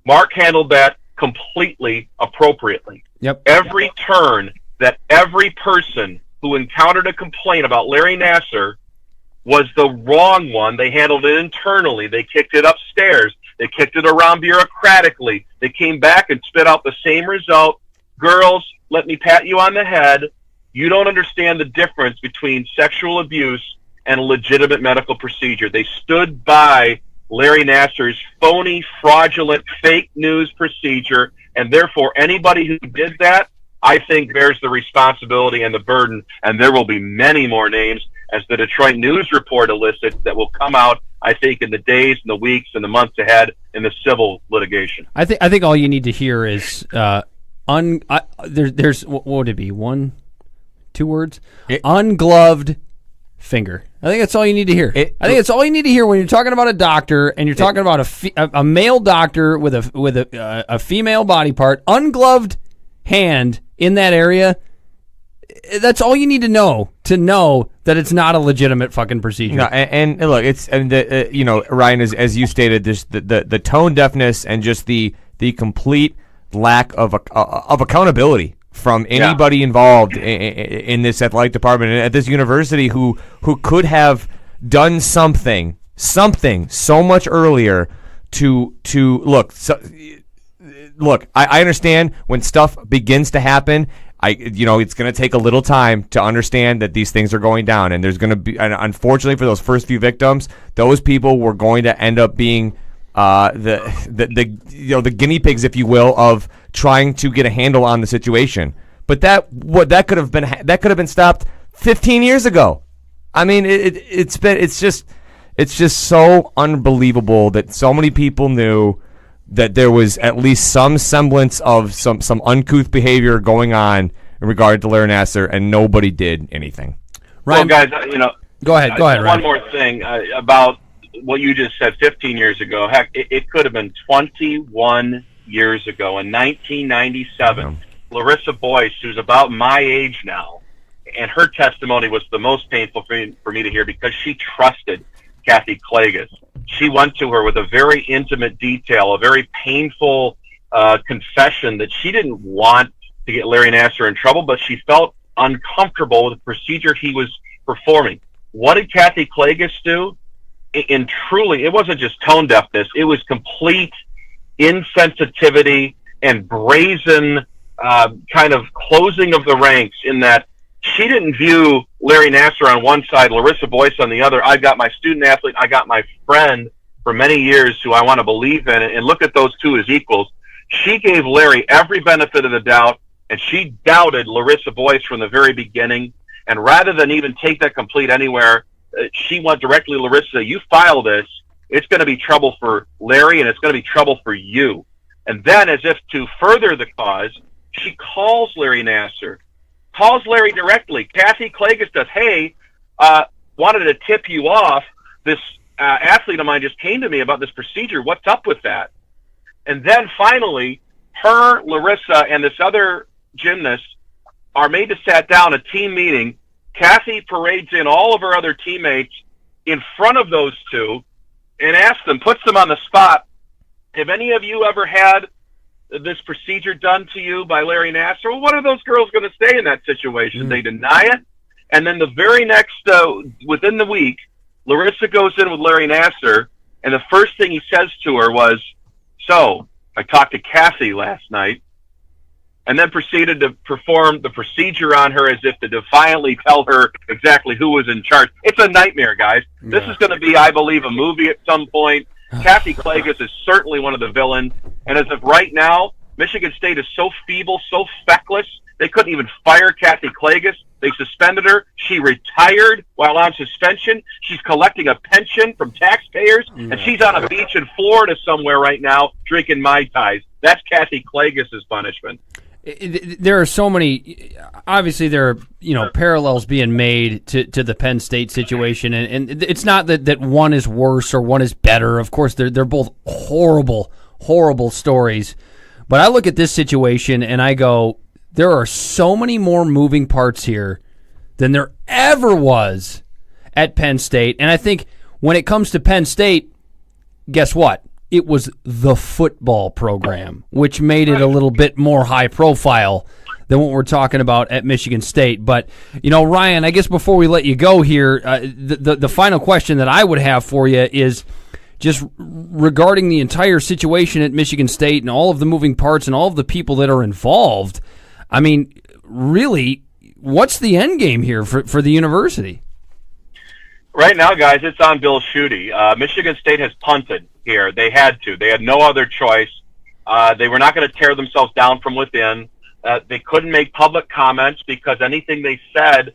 Mark handled that completely appropriately. Yep. Every turn that every person who encountered a complaint about Larry Nassar was the wrong one, they handled it internally. They kicked it upstairs. They kicked it around bureaucratically. They came back and spit out the same result. Girls, let me pat you on the head. You don't understand the difference between sexual abuse and a legitimate medical procedure. They stood by Larry Nassar's phony, fraudulent, fake news procedure, and therefore anybody who did that, I think, bears the responsibility and the burden, and there will be many more names, as the Detroit News Report elicits, that will come out, I think, in the days and the weeks and the months ahead in the civil litigation. I think all you need to hear is there's what would it be, 1, 2 words? Ungloved finger. I think that's all you need to hear. I think it's all you need to hear when you're talking about a doctor and you're talking about a male doctor with a female body part, ungloved hand in that area. That's all you need to know that it's not a legitimate fucking procedure. No, and look, Ryan, as you stated, this the tone deafness and just the complete lack of accountability from anybody involved in this athletic department and at this university who could have done something so much earlier to look. Look, I understand when stuff begins to happen. It's going to take a little time to understand that these things are going down, and there's going to be, and unfortunately for those first few victims, those people were going to end up being the guinea pigs, if you will, of trying to get a handle on the situation. But that could have been stopped 15 years ago. I mean, it's just so unbelievable that so many people knew that there was at least some semblance of some uncouth behavior going on in regard to Larry Nassar, and nobody did anything. Ryan, well, guys, go ahead, Ryan. One more thing about what you just said 15 years ago. Heck, it could have been 21 years ago in 1997. Larissa Boyce, who's about my age now, and her testimony was the most painful for me to hear because she trusted Kathy Klages. She went to her with a very intimate detail, a very painful confession that she didn't want to get Larry Nassar in trouble, but she felt uncomfortable with the procedure he was performing. What did Kathy Klages do? And truly, it wasn't just tone deafness. It was complete insensitivity and brazen kind of closing of the ranks, in that she didn't view Larry Nassar on one side, Larissa Boyce on the other. I got my student athlete, I got my friend for many years who I want to believe in, and look at those two as equals. She gave Larry every benefit of the doubt, and she doubted Larissa Boyce from the very beginning. And rather than even take that complete anywhere, she went directly to Larissa. You file this, it's going to be trouble for Larry, and it's going to be trouble for you. And then, as if to further the cause, she calls Larry Nassar. Calls Larry directly. Kathy Klages does, hey, wanted to tip you off. This athlete of mine just came to me about this procedure. What's up with that? And then finally, her, Larissa, and this other gymnast are made to sit down, a team meeting. Kathy parades in all of her other teammates in front of those two and asks them, puts them on the spot, have any of you ever had this procedure done to you by Larry Nassar? Well, what are those girls going to say in that situation? They deny it. And then the very next, within the week, Larissa goes in with Larry Nassar, and the first thing he says to her was, so, I talked to Kathy last night, and then proceeded to perform the procedure on her as if to defiantly tell her exactly who was in charge. It's a nightmare, guys. This is going to be, I believe, a movie at some point. Kathy Klages is certainly one of the villains. And as of right now, Michigan State is so feeble, so feckless, they couldn't even fire Kathy Klages. They suspended her. She retired while on suspension. She's collecting a pension from taxpayers, and she's on a beach in Florida somewhere right now drinking Mai Tais. That's Kathy Klages' punishment. There are so many. Obviously, there are parallels being made to the Penn State situation, and it's not that one is worse or one is better. Of course, they're both horrible stories. But I look at this situation and I go, there are so many more moving parts here than there ever was at Penn State. And I think when it comes to Penn State, guess what? It was the football program, which made it a little bit more high profile than what we're talking about at Michigan State. But, Ryan, I guess before we let you go here, the final question that I would have for you is just regarding the entire situation at Michigan State and all of the moving parts and all of the people that are involved. I mean, really, what's the end game here for the university? Right now, guys, it's on Bill Schuiling. Michigan State has punted here. They had to. They had no other choice. They were not going to tear themselves down from within. They couldn't make public comments because anything they said,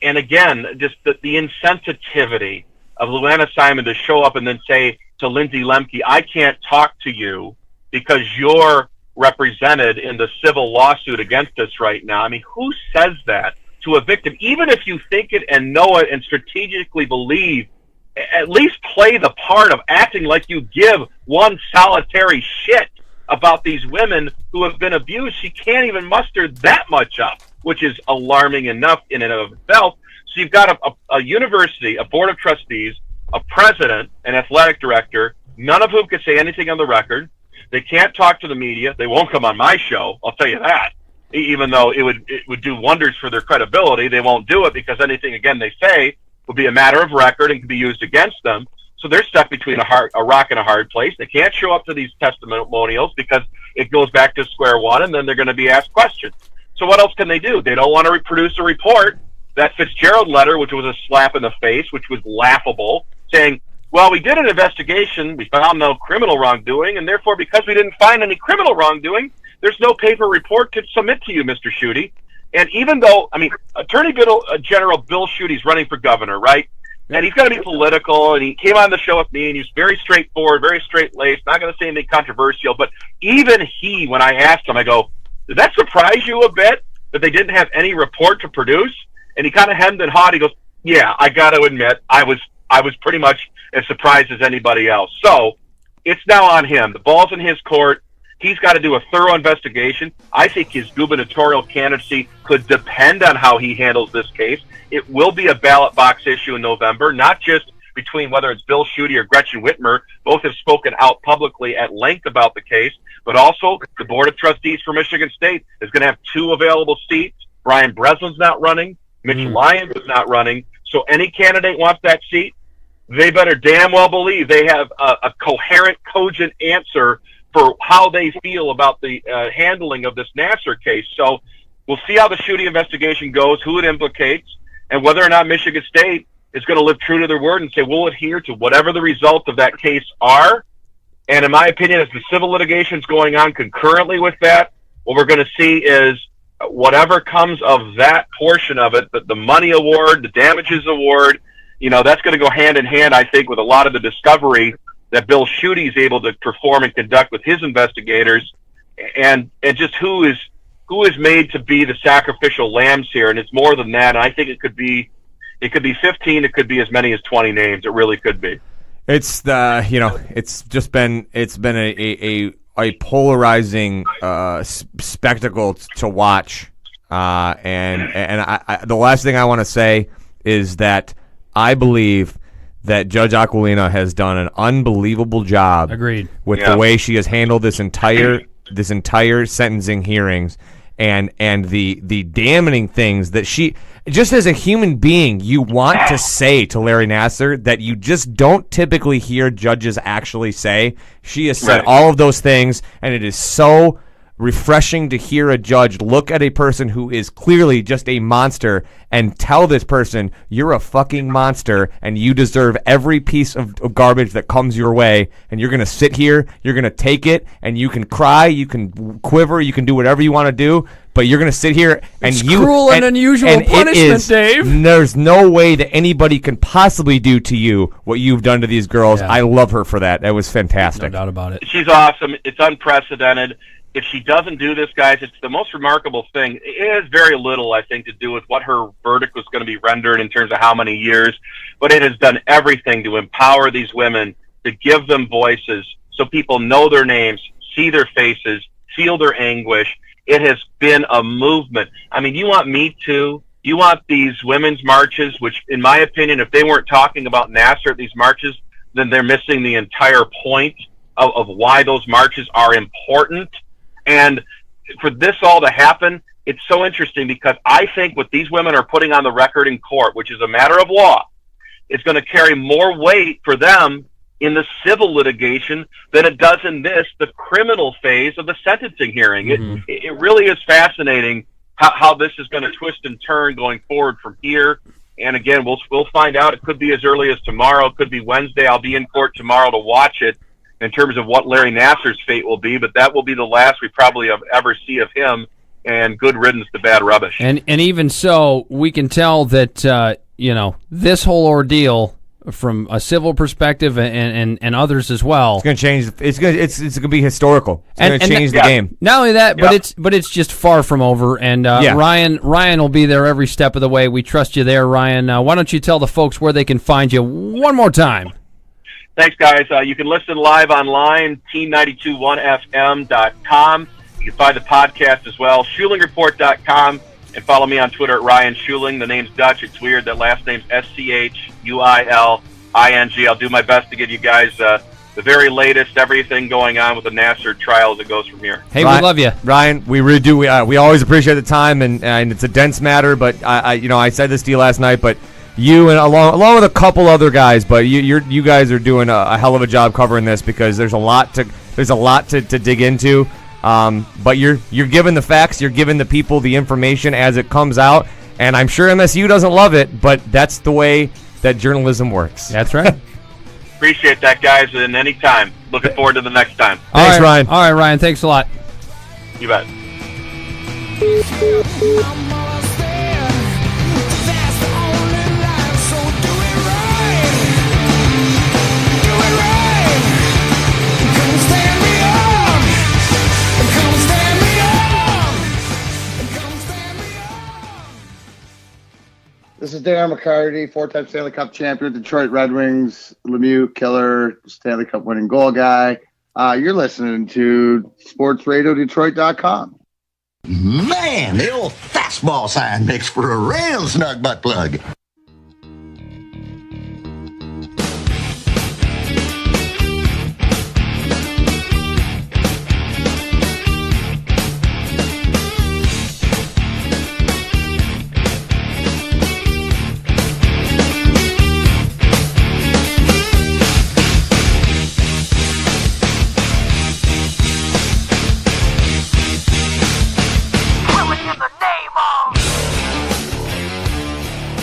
and again, just the insensitivity of Luana Simon to show up and then say to Lindsay Lemke, I can't talk to you because you're represented in the civil lawsuit against us right now. I mean, who says that to a victim? Even if you think it and know it and strategically believe, at least play the part of acting like you give one solitary shit about these women who have been abused. She can't even muster that much up, which is alarming enough in and of itself. So you've got a university, a board of trustees, a president, an athletic director, none of whom can say anything on the record. They can't talk to the media. They won't come on my show, I'll tell you that. Even though it would do wonders for their credibility, they won't do it because anything, again, they say will be a matter of record and can be used against them. So they're stuck between a rock and a hard place. They can't show up to these testimonials because it goes back to square one, and then they're going to be asked questions. So what else can they do? They don't want to produce a report. That Fitzgerald letter, which was a slap in the face, which was laughable, saying, well, we did an investigation, we found no criminal wrongdoing, and therefore, because we didn't find any criminal wrongdoing, there's no paper report to submit to you, Mr. Schuiling. And even though, I mean, Attorney General Bill Schuiling's running for governor, right? And he's going to be political, and he came on the show with me, and he's very straightforward, very straight-laced, not going to say anything controversial, but even he, when I asked him, I go, did that surprise you a bit that they didn't have any report to produce? And he kind of hemmed and hawed. He goes, yeah, I got to admit, I was pretty much as surprised as anybody else. So it's now on him. The ball's in his court. He's got to do a thorough investigation. I think his gubernatorial candidacy could depend on how he handles this case. It will be a ballot box issue in November, not just between whether it's Bill Schuiling or Gretchen Whitmer. Both have spoken out publicly at length about the case, but also the Board of Trustees for Michigan State is going to have 2 available seats. Brian Breslin's not running. Mitch Lyons is not running. So any candidate wants that seat, they better damn well believe they have a coherent, cogent answer for how they feel about the handling of this Nassar case. So we'll see how the Schuiling investigation goes, who it implicates, and whether or not Michigan State is going to live true to their word and say we'll adhere to whatever the results of that case are. And in my opinion, as the civil litigation is going on concurrently with that, what we're going to see is whatever comes of that portion of it, the money award, the damages award, that's going to go hand in hand, I think, with a lot of the discovery that Bill Schuiling is able to perform and conduct with his investigators, and just who is made to be the sacrificial lambs here. And it's more than that. And I think it could be 15. It could be as many as 20 names. It really could be. It's it's been a polarizing spectacle to watch. And I the last thing I want to say is that I believe that Judge Aquilina has done an unbelievable job. Agreed. With the way she has handled this entire sentencing hearings and the damning things that she, just as a human being, you want to say to Larry Nassar that you just don't typically hear judges actually say. She has said all of those things, and it is so refreshing to hear a judge look at a person who is clearly just a monster and tell this person, you're a fucking monster and you deserve every piece of garbage that comes your way, and you're going to sit here, you're going to take it, and you can cry, you can quiver, you can do whatever you want to do, but you're going to sit here and it's cruel and unusual punishment, Dave. There's no way that anybody can possibly do to you what you've done to these girls. I love her for that. That was fantastic. No doubt about it. She's awesome. It's unprecedented. If she doesn't do this, guys, it's the most remarkable thing. It has very little, I think, to do with what her verdict was going to be rendered in terms of how many years, but it has done everything to empower these women, to give them voices so people know their names, see their faces, feel their anguish. It has been a movement. I mean, you want Me Too, you want these women's marches, which, in my opinion, if they weren't talking about Nassar at these marches, then they're missing the entire point of why those marches are important. And for this all to happen, it's so interesting because I think what these women are putting on the record in court, which is a matter of law, is going to carry more weight for them in the civil litigation than it does in the criminal phase of the sentencing hearing. It really is fascinating how this is going to twist and turn going forward from here. And again, we'll find out. It could be as early as tomorrow. It could be Wednesday. I'll be in court tomorrow to watch it in terms of what Larry Nassar's fate will be. But that will be the last we probably ever see of him. And good riddance to bad rubbish. And even so, we can tell that this whole ordeal, from a civil perspective and others as well, it's going to change. It's going to be historical. It's going to change the game. Not only that, but it's just far from over. And Ryan will be there every step of the way. We trust you there, Ryan. Why don't you tell the folks where they can find you one more time? Thanks, guys. You can listen live online, T921FM.com. You can find the podcast as well, SchuilingReport.com, and follow me on Twitter at Ryan Schuiling. The name's Dutch. It's weird. That last name's Schuiling. I'll do my best to give you guys the very latest, everything going on with the Nassar trial as it goes from here. Hey, we love you, Ryan. We really do. We always appreciate the time, and it's a dense matter. But I said this to you last night, but you and along with a couple other guys, but you guys are doing a hell of a job covering this, because there's a lot to dig into. But you're giving the facts, you're giving the people the information as it comes out, and I'm sure MSU doesn't love it, but that's the way that journalism works. That's right. Appreciate that, guys, and anytime. Looking forward to the next time. Thanks, Ryan. All right, Ryan, thanks a lot. You bet. This is Darren McCarty, four-time Stanley Cup champion, Detroit Red Wings, Lemieux killer, Stanley Cup winning goal guy. You're listening to SportsRadioDetroit.com. Man, the old fastball sign makes for a real snug butt plug.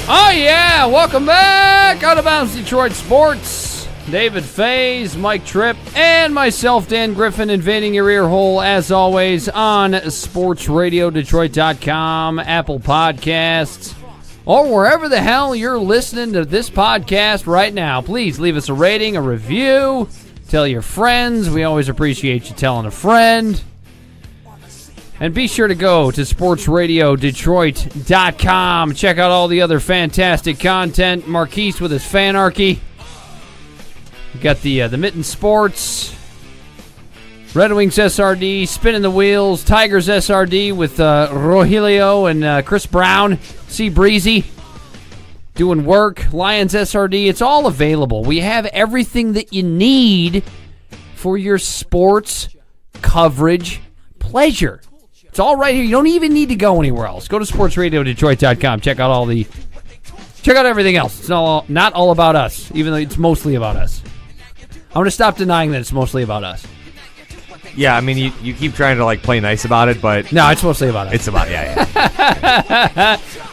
Oh, yeah. Welcome back. Out of Bounds Detroit Sports. David Faze, Mike Tripp, and myself, Dan Griffin, invading your ear hole, as always, on SportsRadioDetroit.com, Apple Podcasts, or wherever the hell you're listening to this podcast right now. Please leave us a rating, a review. Tell your friends. We always appreciate you telling a friend. And be sure to go to SportsRadioDetroit.com. Check out all the other fantastic content. Marquise with his fanarchy. We got the Mitten Sports, Red Wings SRD, Spinning the Wheels, Tigers SRD with Rogelio and Chris Brown, Sea Breezy, doing work, Lions SRD. It's all available. We have everything that you need for your sports coverage pleasure. It's all right here. You don't even need to go anywhere else. Go to SportsRadioDetroit.com. Check out everything else. It's not all about us, even though it's mostly about us. I'm going to stop denying that it's mostly about us. Yeah, I mean, you keep trying to play nice about it, but no, it's mostly about us. It's about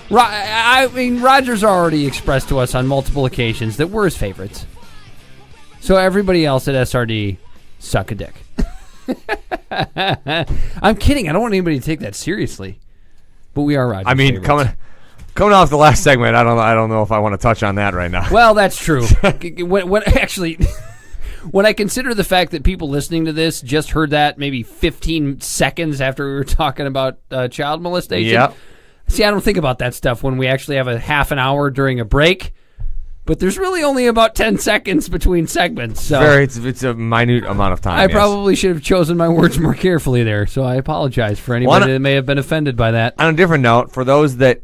I mean, Rodgers already expressed to us on multiple occasions that we're his favorites. So everybody else at SRD, suck a dick. I'm kidding. I don't want anybody to take that seriously, but we are Rodgers. I mean, favorites. coming off the last segment, I don't know if I want to touch on that right now. Well, that's true. When I consider the fact that people listening to this just heard that maybe 15 seconds after we were talking about child molestation. Yep. See, I don't think about that stuff when we actually have a half an hour during a break. But there's really only about 10 seconds between segments. So it's a minute amount of time. I probably should have chosen my words more carefully there, so I apologize for anybody that may have been offended by that. On a different note, for those that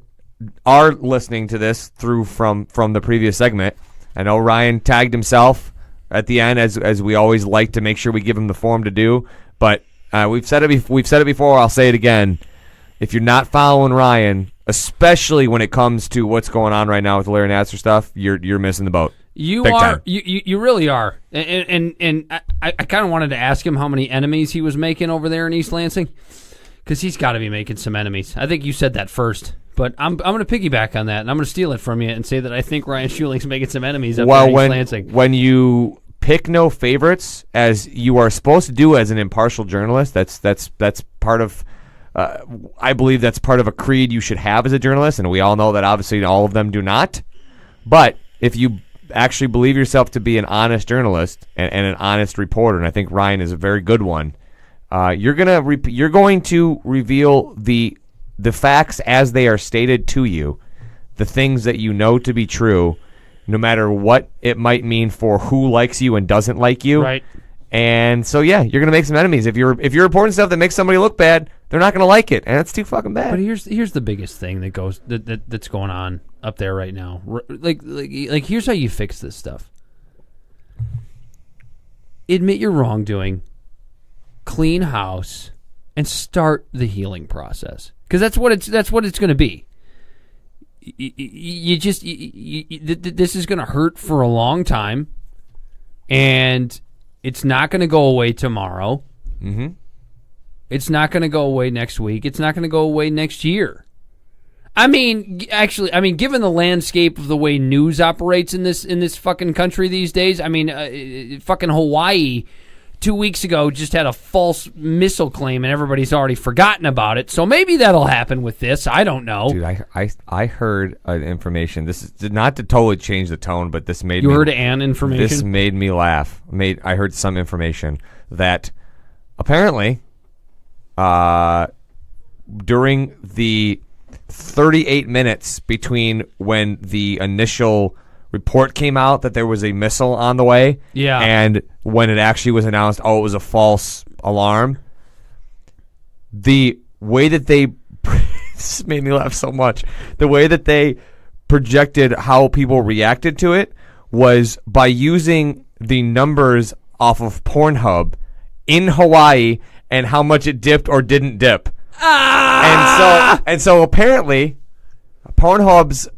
are listening to this through from the previous segment, I know Ryan tagged himself at the end, as we always like to make sure we give him the form to do. But we've said it before. I'll say it again. If you're not following Ryan, especially when it comes to what's going on right now with the Larry Nassar stuff, you're missing the boat. You Big are. time. You really are. And I kind of wanted to ask him how many enemies he was making over there in East Lansing, Because he's got to be making some enemies. I think you said that first. But I'm going to piggyback on that, and I'm going to steal it from you and say that I think Ryan Schuiling's making some enemies up there in East Lansing. When you pick no favorites, as you are supposed to do as an impartial journalist, that's part of, I believe that's part of a creed you should have as a journalist, and we all know that obviously all of them do not. But if you actually believe yourself to be an honest journalist and an honest reporter, and I think Ryan is a very good one, you're going to reveal the facts as they are stated to you, the things that you know to be true, no matter what it might mean for who likes you and doesn't like you. Right. And so, yeah, you're going to make some enemies. If you're reporting stuff that makes somebody look bad, they're not going to like it, and that's too fucking bad. But here's the biggest thing that's going on up there right now. Like here's how you fix this stuff. Admit your wrongdoing, clean house, and start the healing process. Because that's what it's going to be. This is going to hurt for a long time, and it's not going to go away tomorrow. Mm-hmm. It's not going to go away next week. It's not going to go away next year. I mean, given the landscape of the way news operates in this fucking country these days, I mean, fucking Hawaii 2 weeks ago just had a false missile claim and everybody's already forgotten about it. So maybe that'll happen with this. I don't know. Dude, I heard information. This is not to totally change the tone, but this made you heard an information. This made me laugh. I heard some information that apparently during the 38 minutes between when the initial report came out that there was a missile on the way, and when it actually was announced, it was a false alarm. The way that they this made me laugh so much. The way that they projected how people reacted to it was by using the numbers off of Pornhub in Hawaii and how much it dipped or didn't dip. And so apparently Pornhub's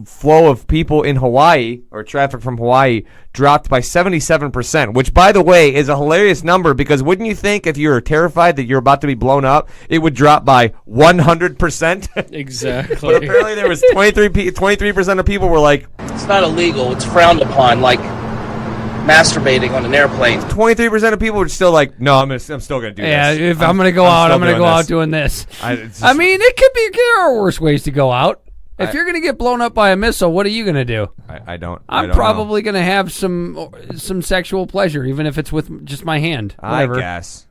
flow of people in Hawaii, or traffic from Hawaii, dropped by 77%, which, by the way, is a hilarious number, because wouldn't you think if you were terrified that you're about to be blown up, it would drop by 100%? Exactly. But apparently there was 23% of people were like, it's not illegal, it's frowned upon, like masturbating on an airplane. 23% of people were still like, no, I'm still going to do this. Yeah, if I'm going to go out, I'm going to go out doing this. I mean, there are worse ways to go out. If you're going to get blown up by a missile, what are you going to do? I'm probably going to have some sexual pleasure, even if it's with just my hand. Whatever. I guess.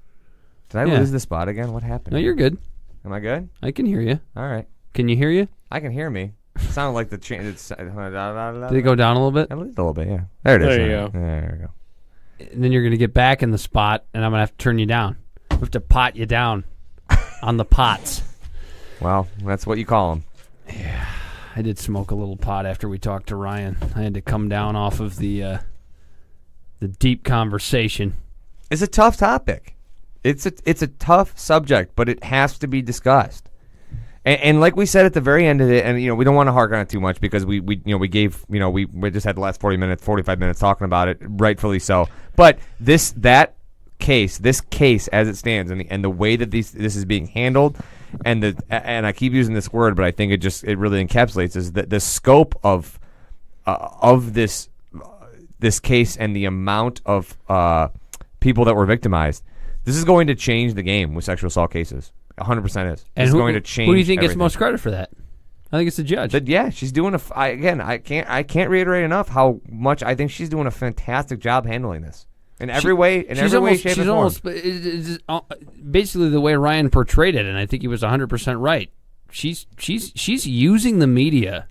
Did I lose the spot again? What happened? No, you're good. Am I good? I can hear you. All right. Can you hear you? I can hear me. It sounded like the chain. Did it go down a little bit? A little bit, yeah. There it is. There you go. There we go. And then you're going to get back in the spot, and I'm going to have to turn you down. We have to pot you down on the pots. Well, that's what you call them. Yeah. I did smoke a little pot after we talked to Ryan. I had to come down off of the deep conversation. It's a tough topic. It's a tough subject, but it has to be discussed. And like we said at the very end of it, and we don't want to hark on it too much because we just had the last 45 minutes talking about it, rightfully so. But this case as it stands, and the way that this is being handled. And I keep using this word, but I think it really encapsulates is that the scope of this case and the amount of people that were victimized. This is going to change the game with sexual assault cases. 100% is. And it's going to change. Who do you think everything. gets most credit for that? I think it's the judge. She's doing I can't reiterate enough how much I think she's doing a fantastic job handling this. In every way, shape, and form. She's almost basically the way Ryan portrayed it, and I think he was 100% right. She's using the media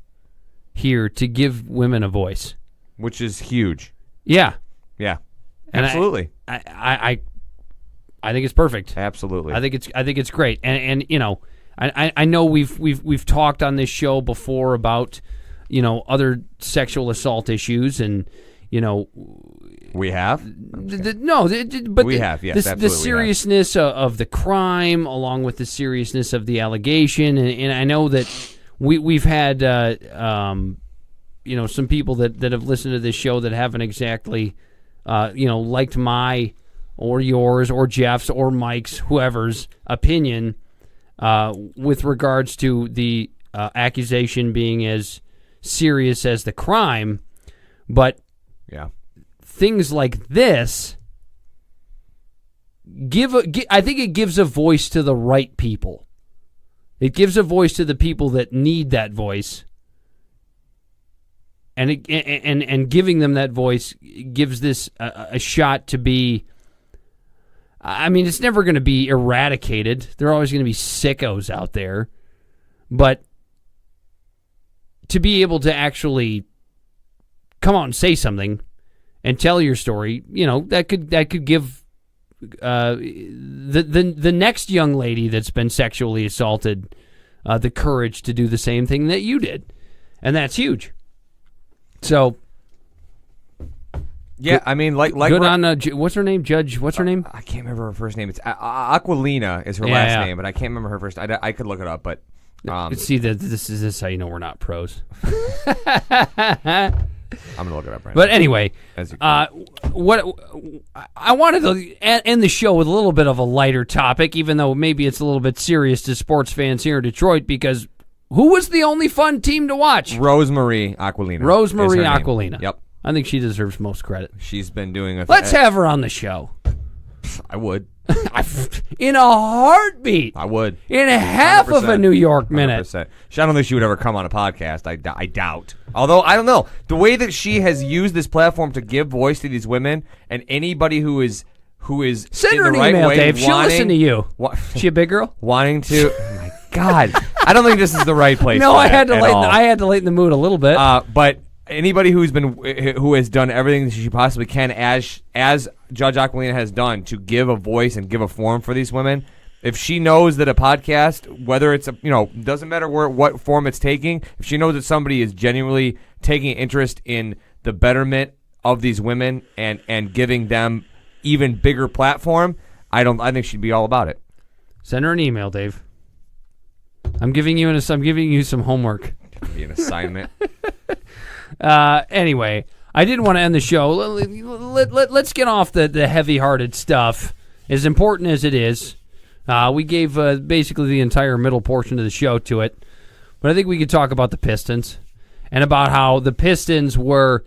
here to give women a voice, which is huge. Yeah, and absolutely. I think it's perfect. Absolutely, I think it's great, and I know we've talked on this show before about other sexual assault issues, and we have? But we have, yes, the seriousness of the crime, along with the seriousness of the allegation, and I know that we've had some people that have listened to this show that haven't exactly liked my or yours or Jeff's or Mike's, whoever's opinion with regards to the accusation being as serious as the crime, but things like this I think it gives a voice to the right people. It gives a voice to the people that need that voice, and giving them that voice gives this a shot to be. I mean, it's never going to be eradicated. There are always going to be sickos out there, but to be able to actually come out and say something and tell your story, that could give the next young lady that's been sexually assaulted the courage to do the same thing that you did, and that's huge. So, yeah, I mean, like good on what's her name? Judge, what's her name? I can't remember her first name. It's Aquilina is her last name, but I can't remember her first. I could look it up, but see that this is how you know we're not pros. I'm gonna look it up right now. But anyway, what I wanted to end the show with a little bit of a lighter topic, even though maybe it's a little bit serious to sports fans here in Detroit, because who was the only fun team to watch? Rosemary Aquilina. Rosemary Aquilina. Yep. I think she deserves most credit. She's been doing Let's have her on the show. I would. In a heartbeat. I would. In a half 100%. of a New York minute. 100%. I don't think she would ever come on a podcast. I doubt. Although, I don't know. The way that she has used this platform to give voice to these women, and anybody who is send in her the an right email, way, Dave. She'll listen to you. She a big girl? Wanting to. Oh my God. I don't think this is the right place. No, for I had that to at all. I had to lighten the mood a little bit. But anybody who has done everything that she possibly can, as Judge Aquilina has done, to give a voice and give a forum for these women. If she knows that a podcast, whether it's doesn't matter what form it's taking, if she knows that somebody is genuinely taking interest in the betterment of these women and giving them even bigger platform, I think she'd be all about it. Send her an email, Dave. I'm giving you some homework. Be an assignment. Anyway, I did want to end the show. Let's get off the heavy-hearted stuff, as important as it is. We gave basically the entire middle portion of the show to it. But I think we could talk about the Pistons and about how the Pistons were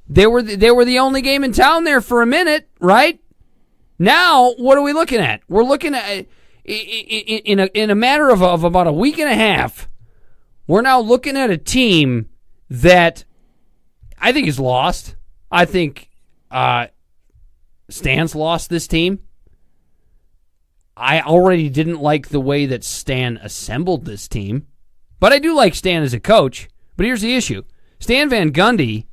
the only game in town there for a minute, right? Now, what are we looking at? We're looking at, in a matter of about a week and a half, we're now looking at a team that I think is lost. I think Stan's lost this team. I already didn't like the way that Stan assembled this team, but I do like Stan as a coach. But here's the issue. Stan Van Gundy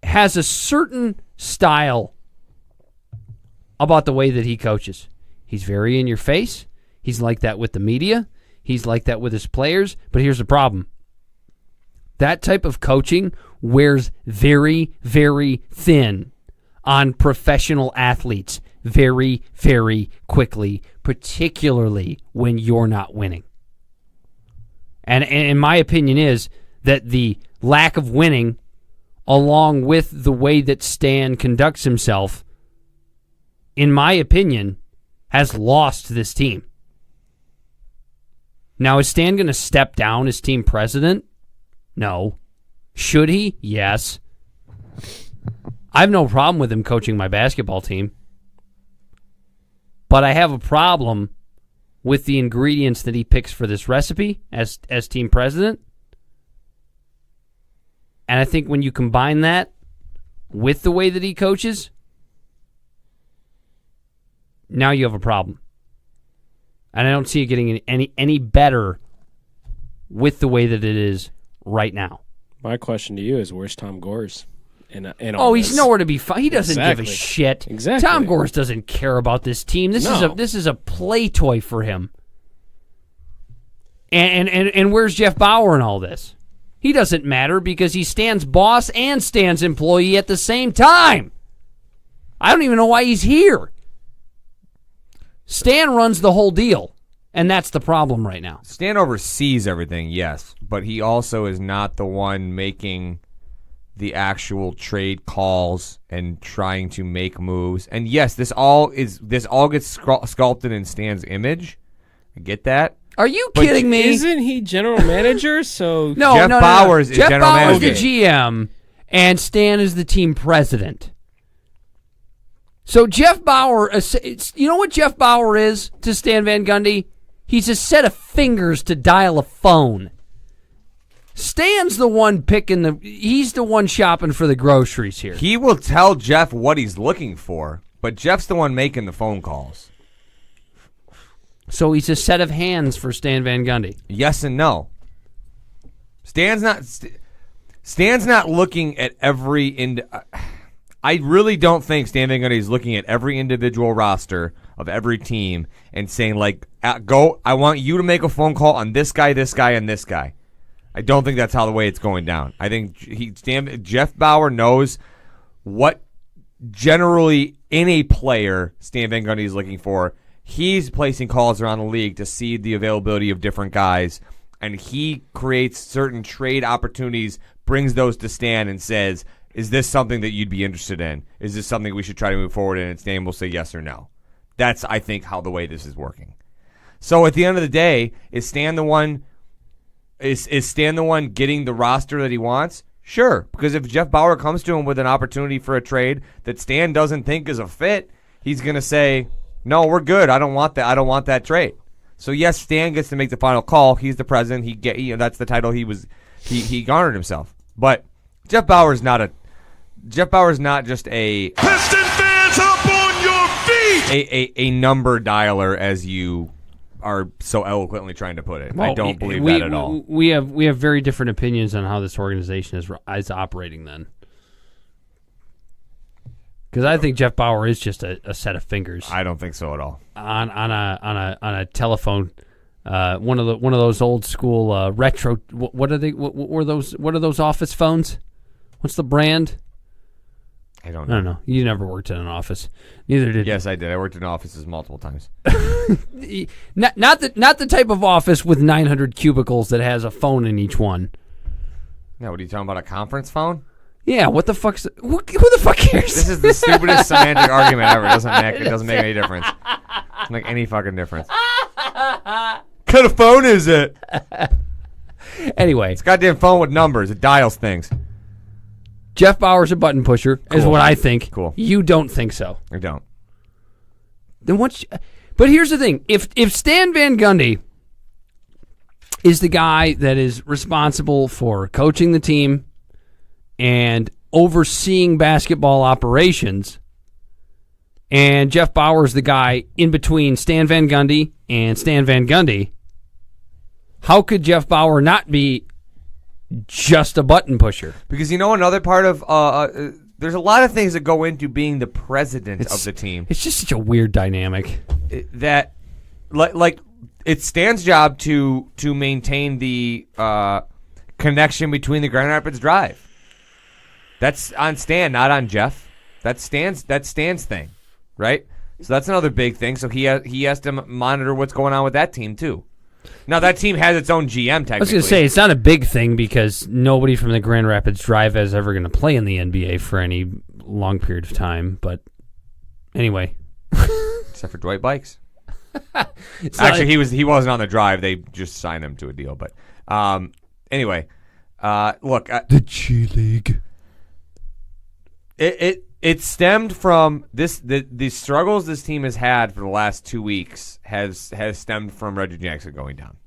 has a certain style about the way that he coaches. He's very in your face. He's like that with the media. He's like that with his players. But here's the problem. That type of coaching wears very, very thin on professional athletes very, very quickly, particularly when you're not winning. And my opinion is that the lack of winning, along with the way that Stan conducts himself, in my opinion, has lost this team. Now, is Stan going to step down as team president? No. Should he? Yes. I have no problem with him coaching my basketball team. But I have a problem with the ingredients that he picks for this recipe as team president. And I think when you combine that with the way that he coaches, now you have a problem. And I don't see it getting any better with the way that it is right now. My question to you is, where's Tom Gores? He's nowhere to be found. He doesn't give a shit. Exactly. Tom Gores doesn't care about this team. This is a play toy for him. And where's Jeff Bauer in all this? He doesn't matter because he Stan's boss and Stan's employee at the same time. I don't even know why he's here. Stan runs the whole deal, and that's the problem right now. Stan oversees everything, yes, but he also is not the one making the actual trade calls and trying to make moves. And yes, this all gets sculpted in Stan's image. I get that. Are you kidding me? Isn't he general manager? So Jeff Bowers is Jeff general Bowers manager. the GM, and Stan is the team president. So Jeff Bauer, you know what Jeff Bauer is to Stan Van Gundy? He's a set of fingers to dial a phone. Stan's the one he's the one shopping for the groceries here. He will tell Jeff what he's looking for, but Jeff's the one making the phone calls. So he's a set of hands for Stan Van Gundy. Yes and no. Stan's not looking at every I really don't think Stan Van Gundy is looking at every individual roster of every team and saying, like, I want you to make a phone call on this guy, and this guy. I don't think that's how the way it's going down. I think Jeff Bauer knows what generally in a player Stan Van Gundy is looking for. He's placing calls around the league to see the availability of different guys, and he creates certain trade opportunities, brings those to Stan and says, is this something that you'd be interested in? Is this something we should try to move forward in? And Stan will say yes or no. That's, I think, how the way this is working. So at the end of the day, is Stan the one getting the roster that he wants? Sure, because if Jeff Bauer comes to him with an opportunity for a trade that Stan doesn't think is a fit, he's going to say, no, we're good. I don't want that. I don't want that trade. So yes, Stan gets to make the final call. He's the president. That's the title he garnered himself. But Jeff Bauer's not just a Piston fans up on your feet. A number dialer, as you are so eloquently trying to put it. Well, I don't believe that at all. We have very different opinions on how this organization is operating then. Because I think Jeff Bauer is just a set of fingers. I don't think so at all. On a telephone, one of those old school retro. What are they? What are those office phones? What's the brand? I don't know. You never worked in an office. Neither did. Yes, I did. I worked in offices multiple times. Not the type of office with 900 cubicles that has a phone in each one. Yeah, what are you talking about? A conference phone? Yeah, what the fuck's... Who the fuck cares? This is the stupidest semantic argument ever. It doesn't make any difference. It doesn't make any fucking difference. What kind of phone is it? Anyway. It's a goddamn phone with numbers. It dials things. Jeff Bauer's a button pusher, is what I think. Cool. You don't think so. I don't. Then but here's the thing. If Stan Van Gundy is the guy that is responsible for coaching the team and overseeing basketball operations, and Jeff Bauer's the guy in between Stan Van Gundy and Stan Van Gundy, how could Jeff Bauer not be just a button pusher? Because another part of there's a lot of things that go into being the president of the team. It's just such a weird dynamic. That like it's Stan's job to maintain the connection between the Grand Rapids Drive. That's on Stan, not on Jeff. That's Stan's thing, right? So that's another big thing. So he has to monitor what's going on with that team too. Now that team has its own GM technically. I was going to say it's not a big thing because nobody from the Grand Rapids Drive is ever going to play in the NBA for any long period of time. But anyway, except for Dwight Bikes. Actually, he wasn't on the Drive. They just signed him to a deal. But anyway, look, the G League. It stemmed from the struggles this team has had for the last 2 weeks has stemmed from Reggie Jackson going down.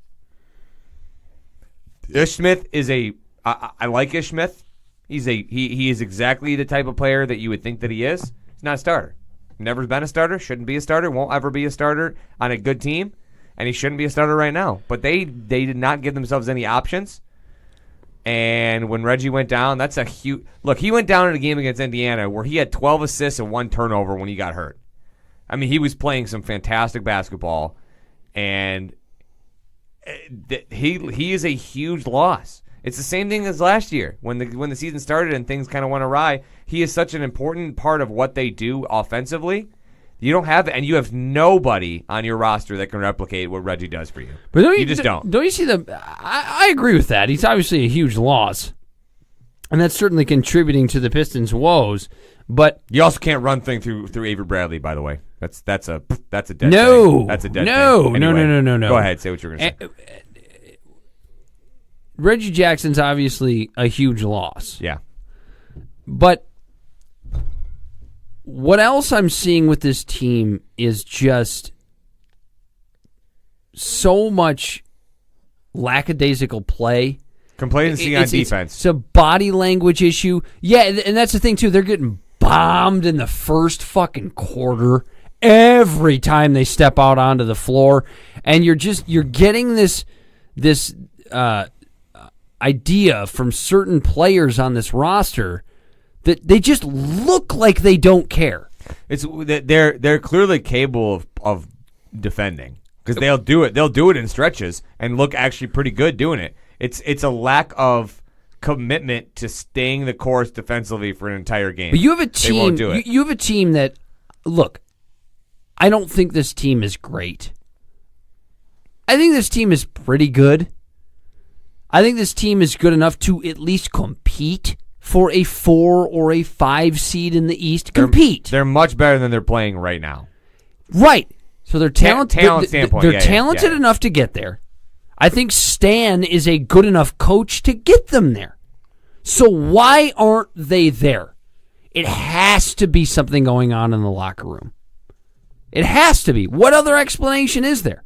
Ish Smith is I like Ish Smith. He is exactly the type of player that you would think that he is. He's not a starter. Never been a starter. Shouldn't be a starter. Won't ever be a starter on a good team, and he shouldn't be a starter right now. But they did not give themselves any options. And when Reggie went down, that's a huge... Look, he went down in a game against Indiana where he had 12 assists and 1 turnover when he got hurt. I mean, he was playing some fantastic basketball, and he is a huge loss. It's the same thing as last year when the season started and things kind of went awry. He is such an important part of what they do offensively. You don't have, and you have nobody on your roster that can replicate what Reggie does for you. But you just don't. Don't you see I agree with that. He's obviously a huge loss. And that's certainly contributing to the Pistons' woes. But you also can't run thing through Avery Bradley, by the way. That's a dead thing. That's a dead thing. No. Go ahead, say what you're going to say. Reggie Jackson's obviously a huge loss. Yeah. But what else I'm seeing with this team is just so much lackadaisical play. Complacency on defense. It's a body language issue. Yeah, and that's the thing, too. They're getting bombed in the first fucking quarter every time they step out onto the floor. And you're getting this idea from certain players on this roster that they just look like they don't care. It's they're clearly capable of defending because they'll do it. They'll do it in stretches and look actually pretty good doing it. It's a lack of commitment to staying the course defensively for an entire game. But you have a team. They won't do it. You have a team that, look, I don't think this team is great. I think this team is pretty good. I think this team is good enough to at least compete for a 4 or a 5 seed in the East. Compete. They're much better than they're playing right now. Right. So they're talented. Talent standpoint, they're talented enough to get there. I think Stan is a good enough coach to get them there. So why aren't they there? It has to be something going on in the locker room. It has to be. What other explanation is there?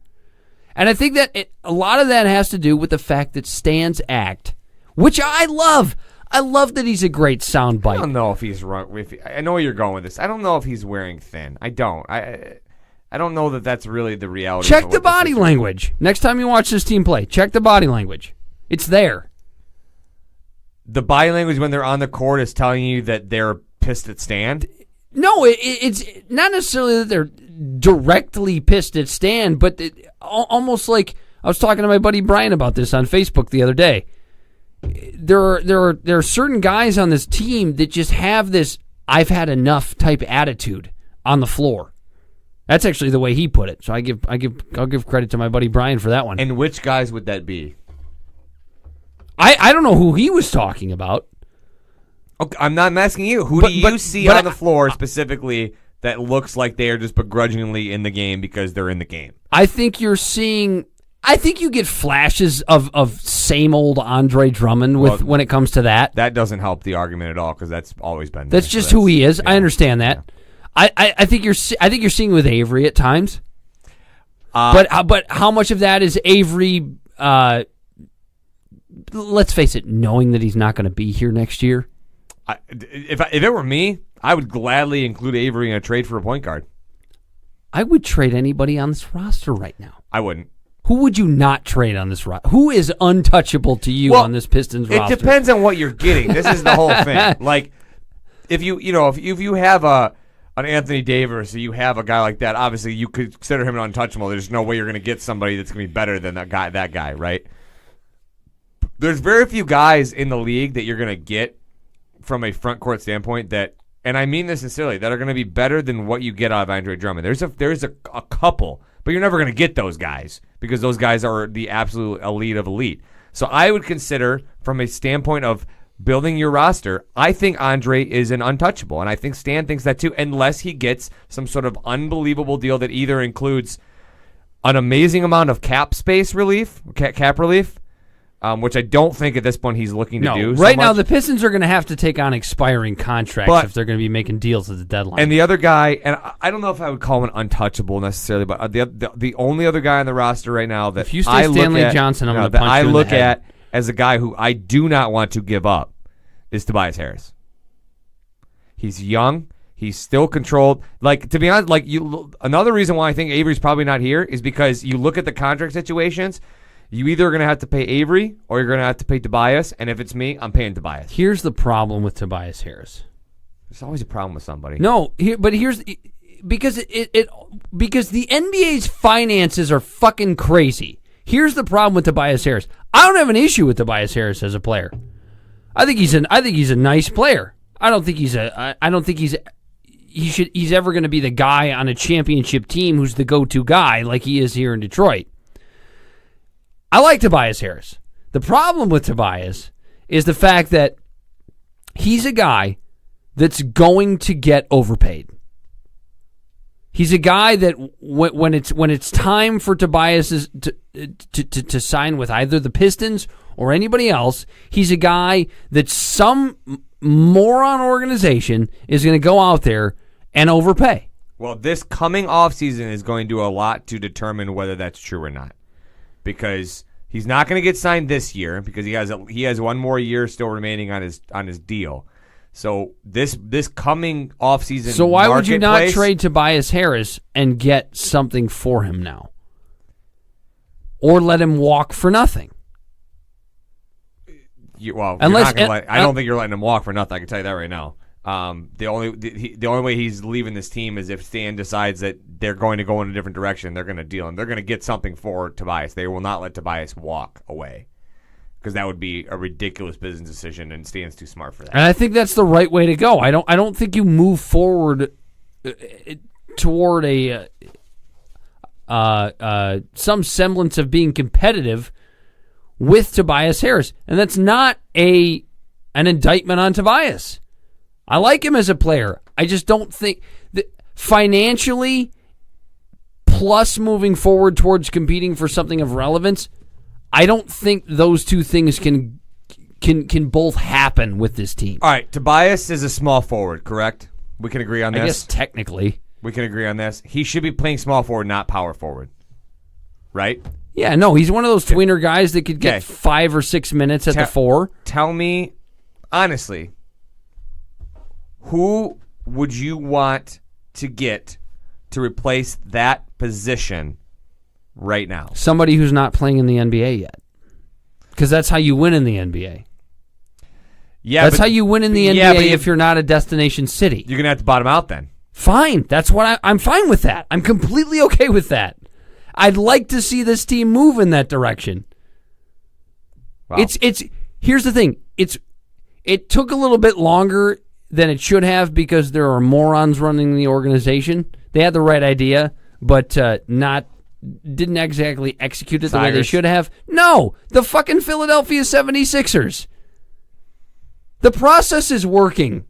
And I think that a lot of that has to do with the fact that Stan's act, which I love. I love that he's a great soundbite. I don't know if he's wrong. I know where you're going with this. I don't know if he's wearing thin. I don't. I don't know that that's really the reality. Check the body language. Next time you watch this team play, check the body language. It's there. The body language when they're on the court is telling you that they're pissed at Stan? No, it's not necessarily that they're directly pissed at Stan, but almost like I was talking to my buddy Brian about this on Facebook the other day. There are certain guys on this team that just have this "I've had enough" type attitude on the floor. That's actually the way he put it. So I'll give credit to my buddy Brian for that one. And which guys would that be? I don't know who he was talking about. Okay, I'm asking you. Who do you see on the floor specifically that looks like they are just begrudgingly in the game because they're in the game? I think you get flashes of same old Andre Drummond when it comes to that. That doesn't help the argument at all because that's always been there. That's just who he is. Yeah. I understand that. Yeah. I think you're seeing with Avery at times. But how much of that is Avery? Let's face it, knowing that he's not going to be here next year. If it were me, I would gladly include Avery in a trade for a point guard. I would trade anybody on this roster right now. I wouldn't. Who would you not trade on this roster? Who is untouchable to you on this Pistons roster? It depends on what you're getting. This is the whole thing. Like, if you have an Anthony Davis, or you have a guy like that, obviously you could consider him an untouchable. There's no way you're going to get somebody that's going to be better than that guy, right? There's very few guys in the league that you're going to get from a front court standpoint that, and I mean this sincerely, that are going to be better than what you get out of Andre Drummond. There's a couple, but you're never going to get those guys because those guys are the absolute elite of elite. So I would consider, from a standpoint of building your roster, I think Andre is an untouchable, and I think Stan thinks that too, unless he gets some sort of unbelievable deal that either includes an amazing amount of cap relief, which I don't think at this point he's looking to do. Right now, the Pistons are going to have to take on expiring contracts if they're going to be making deals at the deadline. And the other guy, and I don't know if I would call him an untouchable necessarily, but the only other guy on the roster right now that if you say Stanley Johnson, I'm going to punch you in the head. As a guy who I do not want to give up is Tobias Harris. He's young. He's still controlled. Like, to be honest, another reason why I think Avery's probably not here is because you look at the contract situations. You either are going to have to pay Avery or you're going to have to pay Tobias, and if it's me, I'm paying Tobias. Here's the problem with Tobias Harris. There's always a problem with somebody. No, because the NBA's finances are fucking crazy. Here's the problem with Tobias Harris. I don't have an issue with Tobias Harris as a player. I think he's a nice player. I don't think he's ever going to be the guy on a championship team who's the go-to guy like he is here in Detroit. I like Tobias Harris. The problem with Tobias is the fact that he's a guy that's going to get overpaid. He's a guy that when it's time for Tobias to sign with either the Pistons or anybody else, he's a guy that some moron organization is going to go out there and overpay. Well, this coming offseason is going to do a lot to determine whether that's true or not. Because he's not going to get signed this year because he has one more year still remaining on his deal. So this coming offseason, so why would you not trade Tobias Harris and get something for him now, or let him walk for nothing? I don't think you're letting him walk for nothing. I can tell you that right now. The only way he's leaving this team is if Stan decides that they're going to go in a different direction. They're going to deal him. They're going to get something for Tobias. They will not let Tobias walk away. Because that would be a ridiculous business decision, and Stan's too smart for that. And I think that's the right way to go. I don't think you move forward toward some semblance of being competitive with Tobias Harris, and that's not an indictment on Tobias. I like him as a player. I just don't think that financially, plus moving forward towards competing for something of relevance, I don't think those two things can both happen with this team. All right, Tobias is a small forward, correct? We can agree on this? I guess technically. We can agree on this. He should be playing small forward, not power forward. Right? Yeah, no, he's one of those tweener guys that could get 5 or 6 minutes at the 4. Tell me, honestly, who would you want to get to replace that position right now? Somebody who's not playing in the NBA yet. Because that's how you win in the NBA. Yeah, that's how you win in the NBA if you're not a destination city. You're going to have to bottom out then. Fine. That's what I'm fine with that. I'm completely okay with that. I'd like to see this team move in that direction. Wow. Here's the thing. It took a little bit longer than it should have because there are morons running the organization. They had the right idea, but didn't exactly execute it the way they should have. No, the fucking Philadelphia 76ers. The process is working.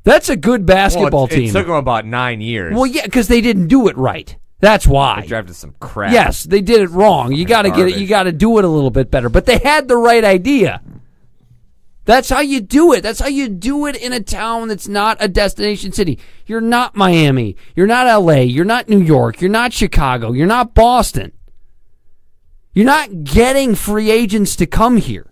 That's a good basketball team. It took them about 9 years. Well, yeah, because they didn't do it right. That's why. They drafted some crap. Yes, they did it wrong. You got to get it. You got to do it a little bit better. But they had the right idea. That's how you do it. That's how you do it in a town that's not a destination city. You're not Miami. You're not LA. You're not New York. You're not Chicago. You're not Boston. You're not getting free agents to come here.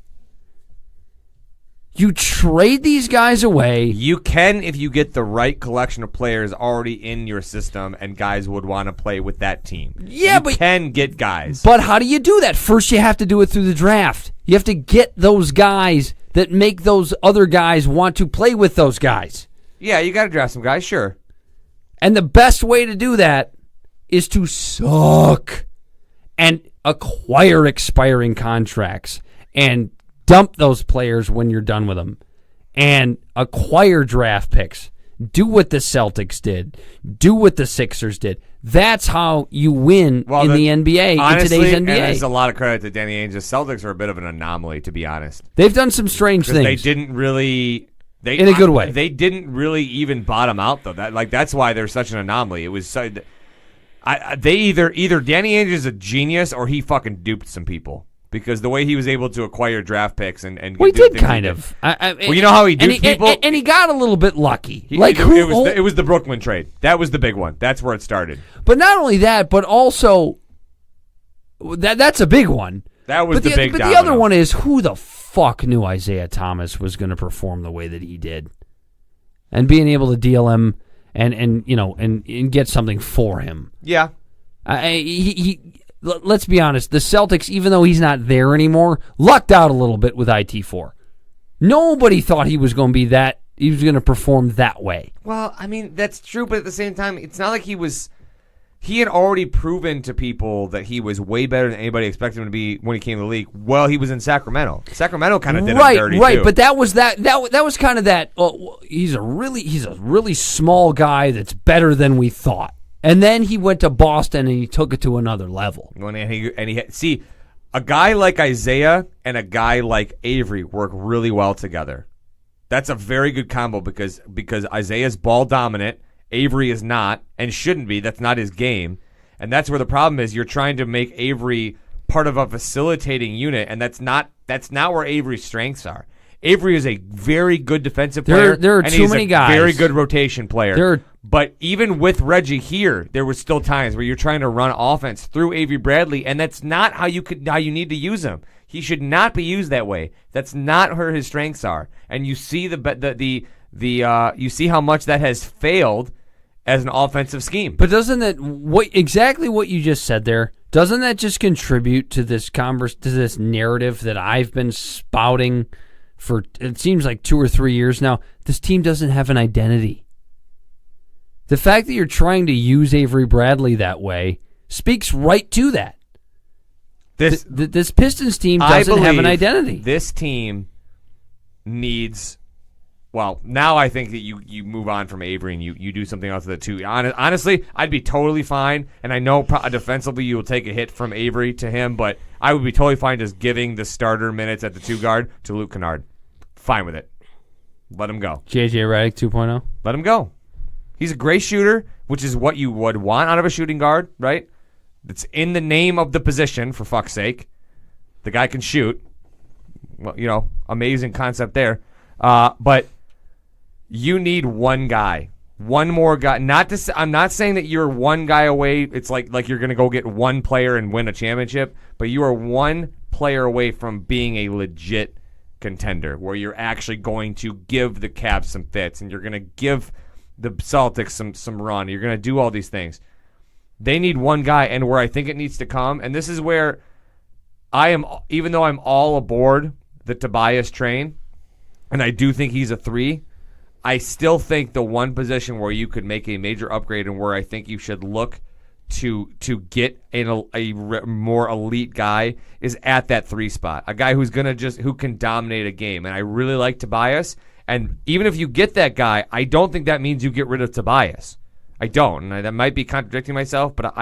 You trade these guys away. You can if you get the right collection of players already in your system and guys would want to play with that team. Yeah, you can get guys. But how do you do that? First, you have to do it through the draft. You have to get those guys that make those other guys want to play with those guys. Yeah, you got to draft some guys, sure. And the best way to do that is to suck and acquire expiring contracts and dump those players when you're done with them and acquire draft picks. Do what the Celtics did. Do what the Sixers did. That's how you win in the NBA, honestly, in today's NBA. And there's a lot of credit to Danny Ainge. The Celtics are a bit of an anomaly, to be honest. They've done some strange things. They didn't really... in a good way. They didn't really even bottom out, though. That's why they're such an anomaly. It was so... They either Danny Ainge is a genius or he fucking duped some people. Because the way he was able to acquire draft picks and well, he did kind of. Well, you know how he duped people, and he got a little bit lucky. It was the Brooklyn trade. That was the big one. That's where it started. But not only that, but also that's a big one. That was the big. But the other one is who the fuck knew Isaiah Thomas was going to perform the way that he did, and being able to deal him and get something for him. Yeah, let's be honest, the Celtics, even though he's not there anymore, lucked out a little bit with IT4. Nobody thought he was going to be that, he was going to perform that way. Well, I mean, that's true, but at the same time, it's not like he had already proven to people that he was way better than anybody expected him to be when he came to the league. Well, he was in Sacramento. Sacramento kind of did him dirty, too. Right, but that was kind of that, he's a really small guy that's better than we thought. And then he went to Boston and he took it to another level. a guy like Isaiah and a guy like Avery work really well together. That's a very good combo because Isaiah's ball dominant, Avery is not, and shouldn't be. That's not his game. And that's where the problem is. You're trying to make Avery part of a facilitating unit, and that's not where Avery's strengths are. Avery is a very good defensive player. There are and too he's many a guys. Very good rotation player. But even with Reggie here, there were still times where you're trying to run offense through Avery Bradley, and that's not how you need to use him. He should not be used that way. That's not where his strengths are. And you see you see how much that has failed as an offensive scheme. But doesn't that exactly what you just said there? Doesn't that just contribute to this this narrative that I've been spouting for it seems like 2 or 3 years now? This team doesn't have an identity. The fact that you're trying to use Avery Bradley that way speaks right to that. This Pistons team doesn't have an identity. This team needs. Well, now I think that you move on from Avery and you do something else with the two. Honestly, I'd be totally fine, and I know defensively you will take a hit from Avery to him, but I would be totally fine just giving the starter minutes at the 2 guard to Luke Kennard. Fine with it. Let him go. JJ Redick 2.0? Let him go. He's a great shooter, which is what you would want out of a shooting guard, right? It's in the name of the position, for fuck's sake. The guy can shoot. Well, amazing concept there. But you need one guy. One more guy. I'm not saying that you're one guy away. It's like you're going to go get one player and win a championship, but you are one player away from being a legit contender where you're actually going to give the Cavs some fits and you're going to give the Celtics some run. You're going to do all these things. They need one guy, and where I think it needs to come, and this is where even though I'm all aboard the Tobias train, and I do think he's a 3, I still think the one position where you could make a major upgrade and where I think you should look to get a more elite guy is at that 3 spot. A guy who can dominate a game. And I really like Tobias. And even if you get that guy, I don't think that means you get rid of Tobias. I don't. And that might be contradicting myself, but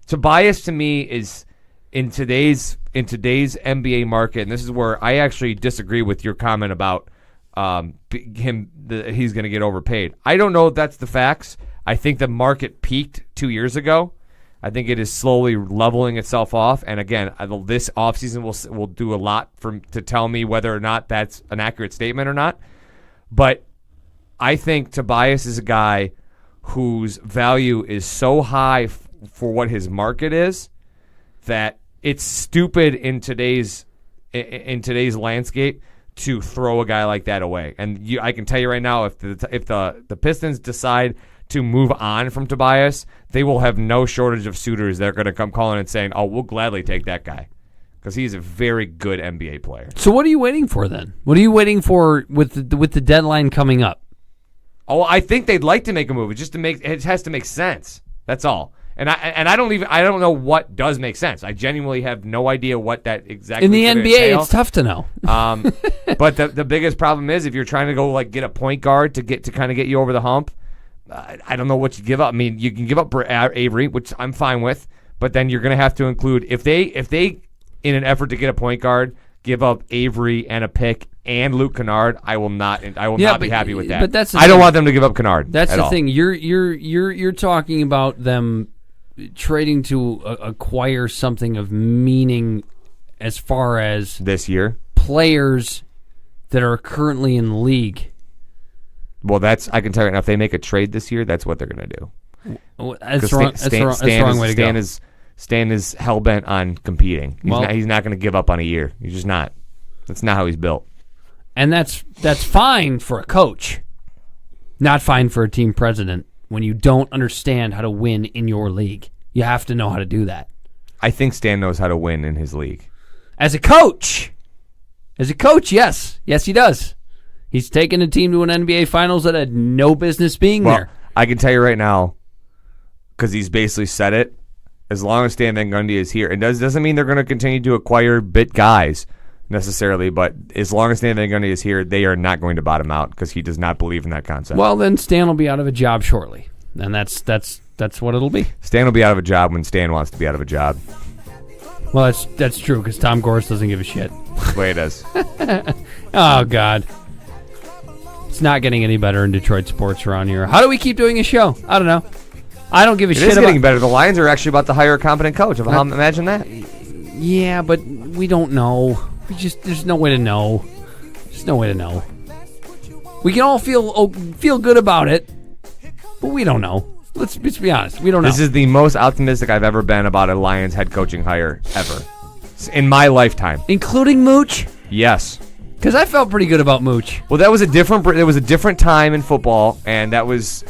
Tobias to me is in today's NBA market, and this is where I actually disagree with your comment about he's going to get overpaid. I don't know if that's the facts. I think the market peaked 2 years ago. I think it is slowly leveling itself off. And again, this offseason will do a lot to tell me whether or not that's an accurate statement or not. But I think Tobias is a guy whose value is so high for what his market is that it's stupid in today's landscape to throw a guy like that away. And I can tell you right now, if the Pistons decide to move on from Tobias, they will have no shortage of suitors that are going to come calling and saying, "Oh, we'll gladly take that guy," because he's a very good NBA player. So what are you waiting for then? What are you waiting for with the deadline coming up? Oh, I think they'd like to make a move. It has to make sense. That's all. And I don't know what does make sense. I genuinely have no idea what that exactly in the is NBA. Entail. It's tough to know. But the biggest problem is if you're trying to go get a point guard to kind of get you over the hump. I don't know what you give up. I mean, you can give up Avery, which I'm fine with, but then you're going to have to include if they in an effort to get a point guard give up Avery and a pick and Luke Kennard, I will not be happy with that. But I don't want them to give up Kennard. That's the all. thing. You're talking about them trading to acquire something of meaning as far as this year players that are currently in the league. Well, I can tell you right now, if they make a trade this year, that's what they're going to do. That's the wrong way to go. Stan is hell-bent on competing. He's not going to give up on a year. He's just not. That's not how he's built. And that's fine for a coach, not fine for a team president when you don't understand how to win in your league. You have to know how to do that. I think Stan knows how to win in his league. As a coach, yes. Yes, he does. He's taken a team to an NBA Finals that had no business being there. I can tell you right now, because he's basically said it, as long as Stan Van Gundy is here, it doesn't mean they're going to continue to acquire bit guys necessarily, but as long as Stan Van Gundy is here, they are not going to bottom out because he does not believe in that concept. Well, then Stan will be out of a job shortly, and that's what it'll be. Stan will be out of a job when Stan wants to be out of a job. Well, that's true because Tom Gorse doesn't give a shit. That's the way it is. Oh, God. It's not getting any better in Detroit sports around here. How do we keep doing a show? I don't know. I don't give a shit about... It is getting better. The Lions are actually about to hire a competent coach. Imagine that. Yeah, but we don't know. There's no way to know. There's no way to know. We can all feel good about it, but we don't know. Let's be honest. We don't know. This is the most optimistic I've ever been about a Lions head coaching hire ever. In my lifetime. Including Mooch? Yes. Because I felt pretty good about Mooch. Well, there was a different time in football, and that was...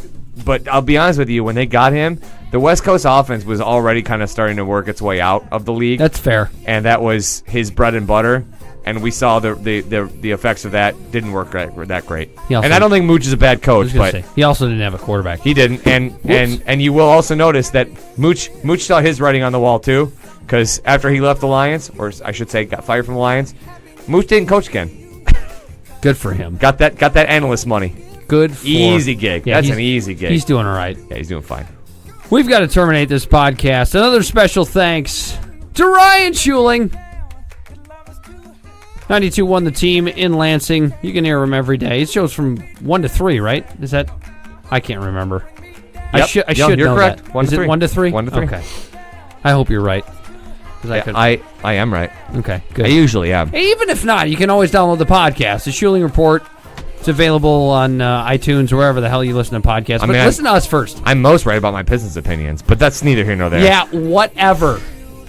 But I'll be honest with you, when they got him, the West Coast offense was already kind of starting to work its way out of the league. That's fair. And that was his bread and butter. And we saw the effects of that didn't work that great. And I don't think Mooch is a bad coach, but he also didn't have a quarterback. He didn't. And you will also notice that Mooch saw his writing on the wall too, because after he left the Lions, or I should say got fired from the Lions, Mooch didn't coach again. Good for him. Got that analyst money. Good for easy gig. Yeah, that's an easy gig. He's doing all right. Yeah, he's doing fine. We've got to terminate this podcast. Another special thanks to Ryan Schuiling. 92.1 The Team in Lansing. You can hear him every day. It shows from 1 to 3, right? Is that? I can't remember. Yep. I should you're know correct. that. 1 to 3. Is it 1 to 3? 1 to 3. Okay. I hope you're right. I am right. Okay, good. I usually am. Hey, even if not, you can always download the podcast. The Schuiling Report. It's available on iTunes or wherever the hell you listen to podcasts. But listen to us first. I'm most right about my Pistons opinions, but that's neither here nor there. Yeah, whatever.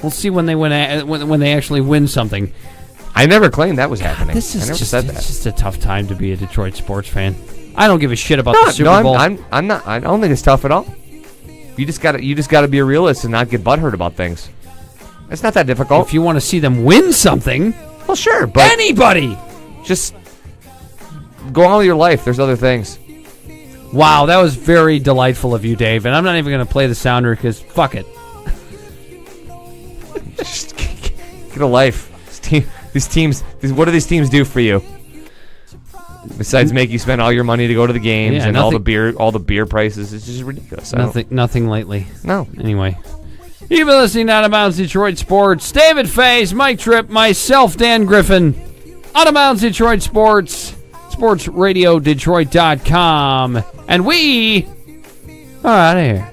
We'll see when they win when they actually win something. I never claimed that was happening. This is I never just, said that. It's just a tough time to be a Detroit sports fan. I don't give a shit about the Super Bowl. I'm not. I don't think it's tough at all. You just got to be a realist and not get butthurt about things. It's not that difficult. If you want to see them win something, well, sure, but anybody just go on with your life. There's other things. Wow, that was very delightful of you, Dave. And I'm not even going to play the sounder because fuck it. Just get a life. These teams. What do these teams do for you? Besides make you spend all your money to go to the games and all the beer prices, it's just ridiculous. Nothing lately. No. Anyway, you've been listening to Out of Bounds Detroit Sports. David Faze, Mike Tripp, myself, Dan Griffin. Out of Bounds Detroit Sports, SportsRadioDetroit.com, and we are out of here.